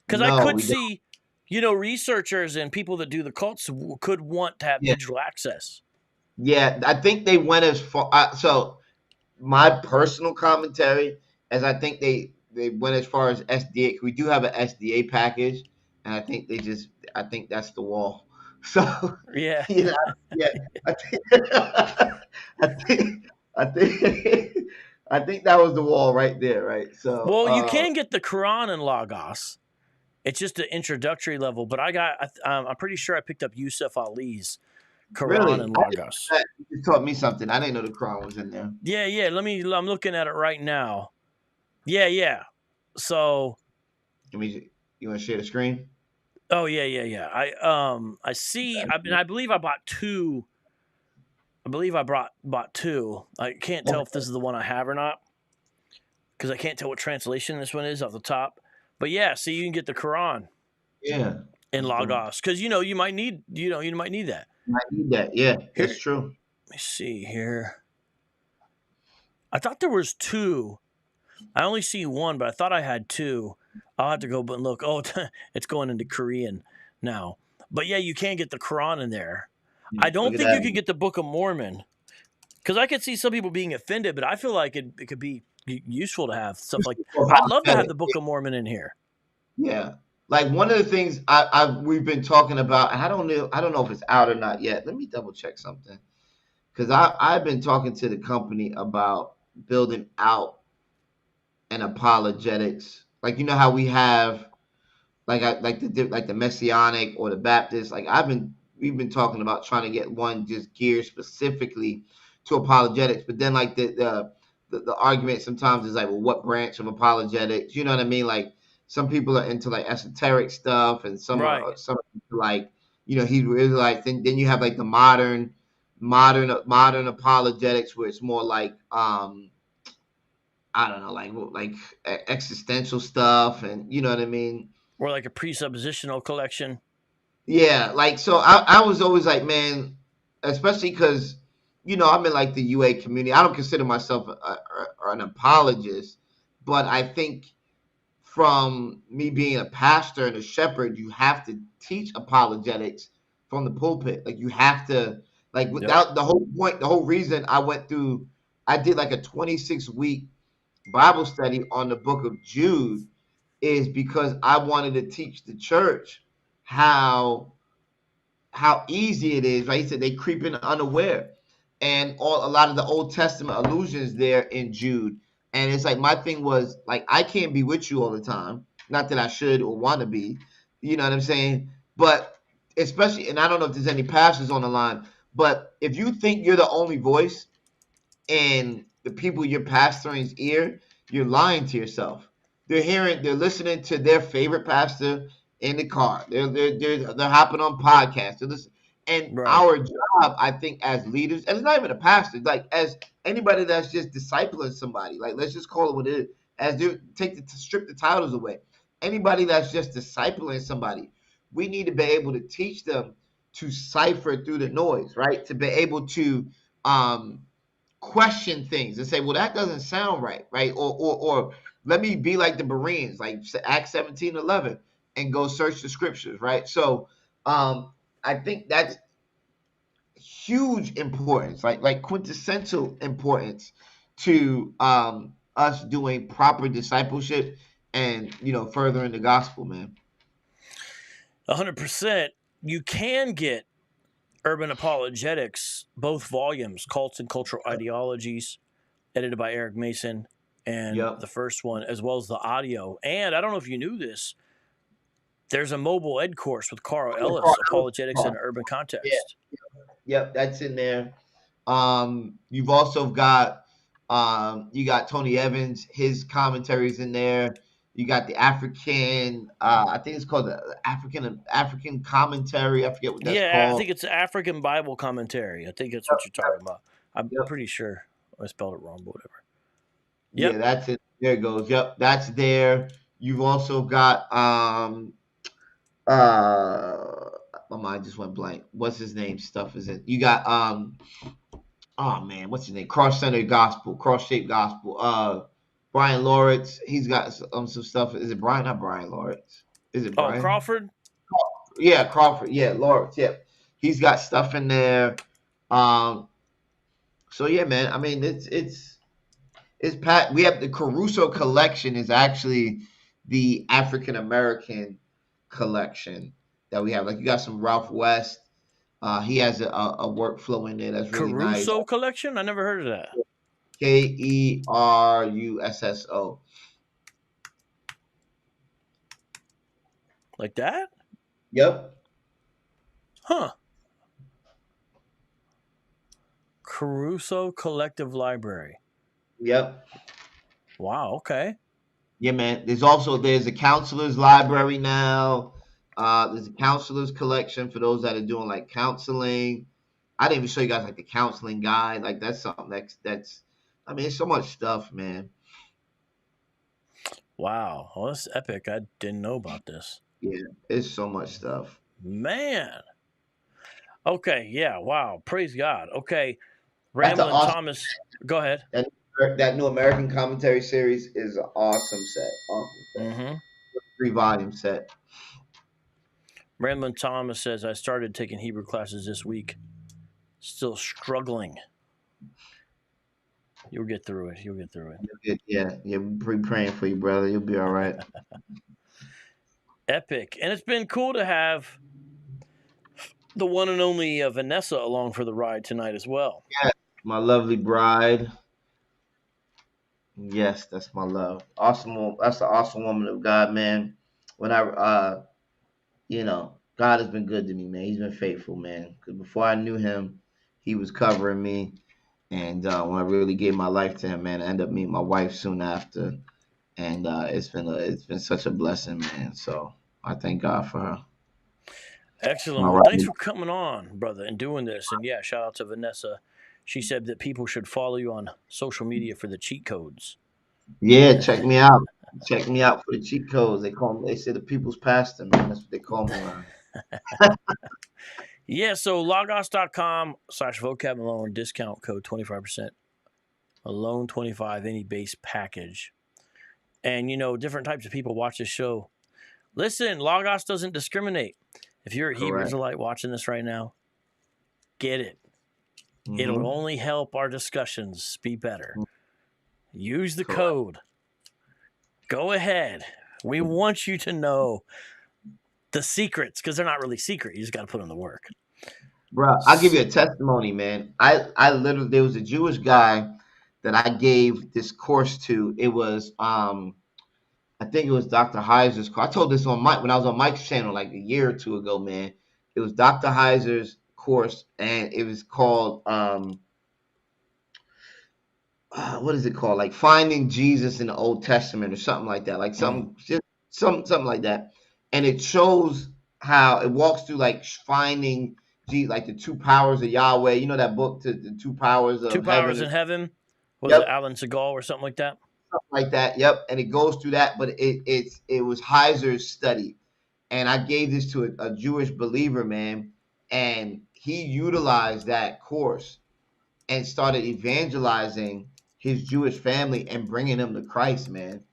[SPEAKER 1] Because I could see, researchers and people that do the cults could want to have digital access.
[SPEAKER 2] Yeah, I think they went as far. So my personal commentary is I think they went as far as SDA. We do have an SDA package, and I think I think that's the wall. So
[SPEAKER 1] yeah,
[SPEAKER 2] I think that was the wall right there, right? So
[SPEAKER 1] well, you can get the Quran in Logos. It's just an introductory level, but I'm pretty sure I picked up Yusuf Ali's Quran and Logos.
[SPEAKER 2] You taught me something. I didn't know the Quran was in there.
[SPEAKER 1] Yeah. I'm looking at it right now. Yeah. So,
[SPEAKER 2] you want to share the screen?
[SPEAKER 1] Oh yeah. I see. I believe I bought 2. I believe I bought 2. I can't tell if this is the one I have or not, because I can't tell what translation this one is off the top. But yeah, see, you can get the Quran.
[SPEAKER 2] Yeah.
[SPEAKER 1] In Logos, because you might need that.
[SPEAKER 2] You might need that. Yeah, that's true.
[SPEAKER 1] Let me see here. I thought there was 2. I only see 1, but I thought I had 2. I'll have to go and look. Oh, it's going into Korean now. But yeah, you can get the Quran in there. I don't think you could get the Book of Mormon, because I could see some people being offended, but I feel like it could be useful to have stuff like. I'd love to have the Book of Mormon in here.
[SPEAKER 2] Yeah. Like one of the things we've been talking about, and I don't know if it's out or not yet. Let me double check something, because I've been talking to the company about building out an apologetics. Like how we have like the Messianic or the Baptist. Like we've been talking about trying to get one just geared specifically to apologetics. But then like the argument sometimes is like, well, what branch of apologetics? You know what I mean? Like, some people are into like esoteric stuff, and some are like, Hebrew Israelites. Then you have like the modern apologetics, where it's more like I don't know, like existential stuff, and you know what I mean,
[SPEAKER 1] or like a presuppositional collection.
[SPEAKER 2] Yeah, like so I was always like, man, especially because I'm in like the UA community. I don't consider myself an apologist, but I think, from me being a pastor and a shepherd, you have to teach apologetics from the pulpit. Like you have to, without the whole point, the whole reason I did like a 26-week Bible study on the book of Jude is because I wanted to teach the church how easy it is. Like he said, they creep in unaware, and a lot of the Old Testament allusions there in Jude. And it's like my thing was like I can't be with you all the time. Not that I should or want to be. You know what I'm saying? But especially, and I don't know if there's any pastors on the line, but if you think you're the only voice in the people you're pastoring's ear, you're lying to yourself. They're listening to their favorite pastor in the car. They're hopping on podcasts. And
[SPEAKER 1] Right.
[SPEAKER 2] our job, I think, as leaders, and it's not even a pastor, like as anybody that's just discipling somebody, like let's just call it what it is. As they strip the titles away. Anybody that's just discipling somebody, we need to be able to teach them to cipher through the noise, right? To be able to um question things and say, well, that doesn't sound right, right? Or let me be like the Bereans, like Acts 17:11, and go search the scriptures, right? So I think that's huge importance, like quintessential importance to us doing proper discipleship and furthering the gospel, man.
[SPEAKER 1] 100%. You can get Urban Apologetics, both volumes, Cults and Cultural Ideologies, edited by Eric Mason, and
[SPEAKER 2] Yep.
[SPEAKER 1] the first one, as well as the audio. And I don't know if you knew this, there's a mobile ed course with Carl Ellis, Apologetics in an Urban
[SPEAKER 2] Yeah.
[SPEAKER 1] Context.
[SPEAKER 2] Yep, that's in there. You've also got you got Tony Evans, his commentaries in there. You got the African, I think it's called the African commentary. I forget what that's
[SPEAKER 1] Yeah, I
[SPEAKER 2] called.
[SPEAKER 1] think it's African Bible Commentary. I think that's what you're talking about. I'm
[SPEAKER 2] Yep.
[SPEAKER 1] pretty sure I spelled it wrong, but whatever.
[SPEAKER 2] Yeah,
[SPEAKER 1] Yep.
[SPEAKER 2] that's it. There it goes. Yep, that's there. You've also got my mind just went blank. What's his name? Stuff is it? You got oh man, what's his name? Cross-centered gospel, cross-shaped gospel. Brian Lawrence, he's got some stuff. Is it Brian? Not Brian Lawrence. Is it
[SPEAKER 1] Oh,
[SPEAKER 2] Brian?
[SPEAKER 1] Crawford?
[SPEAKER 2] Yeah, Crawford. Yeah, Lawrence. Yeah, he's got stuff in there. Um, so yeah, man. I mean, it's Pat. We have the Caruso collection is actually the African American collection that we have. Like you got some Ralph West. He has a workflow in there that's really nice.
[SPEAKER 1] Caruso Collection? I never heard of that.
[SPEAKER 2] Kerusso.
[SPEAKER 1] Like that?
[SPEAKER 2] Yep.
[SPEAKER 1] Huh. Caruso Collective Library.
[SPEAKER 2] Yep.
[SPEAKER 1] Wow, okay.
[SPEAKER 2] Yeah, man. There's a counselor's library now. There's a counselor's collection for those that are doing like counseling. I didn't even show you guys like the counseling guide. Like that's something that's I mean, it's so much stuff, man.
[SPEAKER 1] Wow. Well, that's epic. I didn't know about this.
[SPEAKER 2] Yeah, it's so much stuff.
[SPEAKER 1] Man. Okay, yeah, wow. Praise God. Okay.
[SPEAKER 2] That's an
[SPEAKER 1] Ramblin'
[SPEAKER 2] awesome
[SPEAKER 1] Thomas. Go ahead.
[SPEAKER 2] that new American commentary series is an awesome set. Awesome set.
[SPEAKER 1] Mm-hmm.
[SPEAKER 2] 3-volume set.
[SPEAKER 1] Ramblin' Thomas says, I started taking Hebrew classes this week. Still struggling. You'll get through it. You'll get through it.
[SPEAKER 2] Yeah, we're praying for you, brother. You'll be all right.
[SPEAKER 1] Epic. And it's been cool to have the one and only Vanessa along for the ride tonight as well.
[SPEAKER 2] Yeah, my lovely bride. Yes, that's my love. Awesome. That's an awesome woman of God, man. When God has been good to me, man. He's been faithful, man. Because before I knew him, he was covering me. And when I really gave my life to him, man, I ended up meeting my wife soon after. And it's been such a blessing, man. So I thank God for her.
[SPEAKER 1] Excellent.
[SPEAKER 2] All
[SPEAKER 1] Well,
[SPEAKER 2] right.
[SPEAKER 1] thanks for coming on, brother, and doing this. And yeah, shout out to Vanessa. She said that people should follow you on social media for the cheat codes.
[SPEAKER 2] Yeah, check me out. Check me out for the cheat codes. They say the people's pastor, man. That's what they call me around.
[SPEAKER 1] Yeah, so logos.com/vocab Malone, discount code 25%. Malone 25, any base package. And different types of people watch this show. Listen, Logos doesn't discriminate. If you're a Hebrew
[SPEAKER 2] Correct.
[SPEAKER 1] Israelite watching this right now, get it.
[SPEAKER 2] Mhm.
[SPEAKER 1] It'll only help our discussions be better. Use the
[SPEAKER 2] Correct.
[SPEAKER 1] code. Go ahead. We want you to know the secrets, because they're not really secret. You just got to put in the work.
[SPEAKER 2] Bro, I'll give you a testimony, man. I literally, there was a Jewish guy that I gave this course to. It was I think it was Dr. Heiser's course. I told this on Mike when I was on Mike's channel like a year or two ago, man. It was Dr. Heiser's course, and it was called what is it called? Like Finding Jesus in the Old Testament or something like that. Like something like that. And it shows how it walks through like finding like the two powers of Yahweh. You know that book, the two powers of
[SPEAKER 1] Two
[SPEAKER 2] heaven.
[SPEAKER 1] Powers in Heaven. Was
[SPEAKER 2] Yep.
[SPEAKER 1] it Alan Segal or something like that?
[SPEAKER 2] Something like that. Yep. And it goes through that, but it was Heiser's study. And I gave this to a Jewish believer, man, and he utilized that course and started evangelizing his Jewish family and bringing them to Christ, man.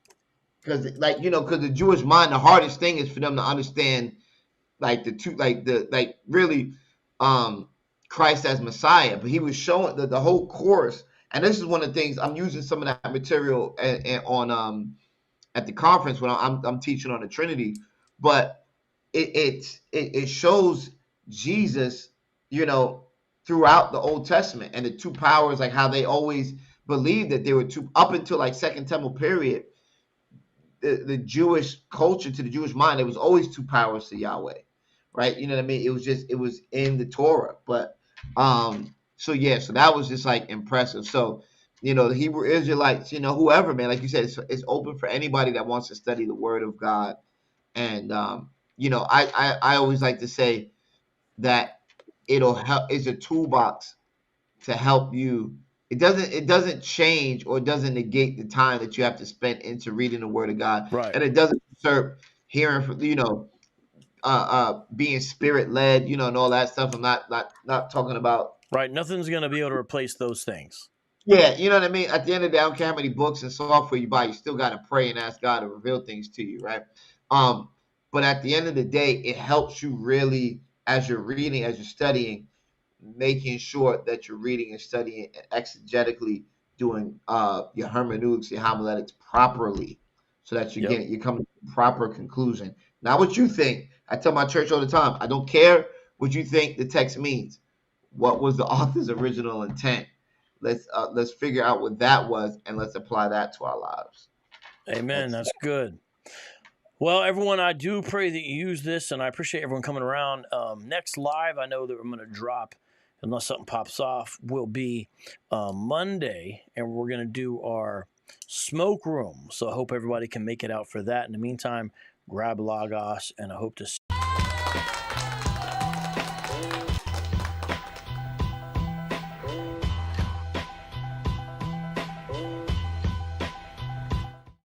[SPEAKER 2] Because, like, you know, because the Jewish mind, the hardest thing is for them to understand, like, really Christ as Messiah. But he was showing the whole course. And this is one of the things I'm using some of that material on at the conference when I'm teaching on the Trinity. But it shows Jesus, you know, throughout the Old Testament and the two powers, like how they always believed that there were two up until like Second Temple period. The Jewish culture, to the Jewish mind, there was always two powers to Yahweh, right? You know what I mean? It was in the Torah. But so that was just like impressive. So, you know, the Hebrew Israelites, you know, whoever, man, like you said, it's open for anybody that wants to study the Word of God. And you know, I always like to say that it'll help. It's a toolbox to help you. It doesn't change or it doesn't negate the time that you have to spend into reading the Word of God,
[SPEAKER 1] Right.
[SPEAKER 2] and it doesn't usurp hearing from, you know, being spirit led, you know, and all that stuff. I'm not talking about.
[SPEAKER 1] Right. Nothing's going to be able to replace those things.
[SPEAKER 2] Yeah, you know what I mean? At the end of the day, I don't care how many books and software you buy, you still got to pray and ask God to reveal things to you, right? But at the end of the day, it helps you really, as you're reading, as you're studying, making sure that you're reading and studying exegetically, doing your hermeneutics, your homiletics properly, so that you're coming to a proper conclusion. Not what you think. I tell my church all the time, I don't care what you think the text means. What was the author's original intent? Let's figure out what that was, and let's apply that to our lives.
[SPEAKER 1] Amen. That's good. Well, everyone, I do pray that you use this, and I appreciate everyone coming around. Next live, I know that I'm going to drop, unless something pops off, will be Monday, and we're going to do our smoke room. So I hope everybody can make it out for that. In the meantime, grab Logos, and I hope to see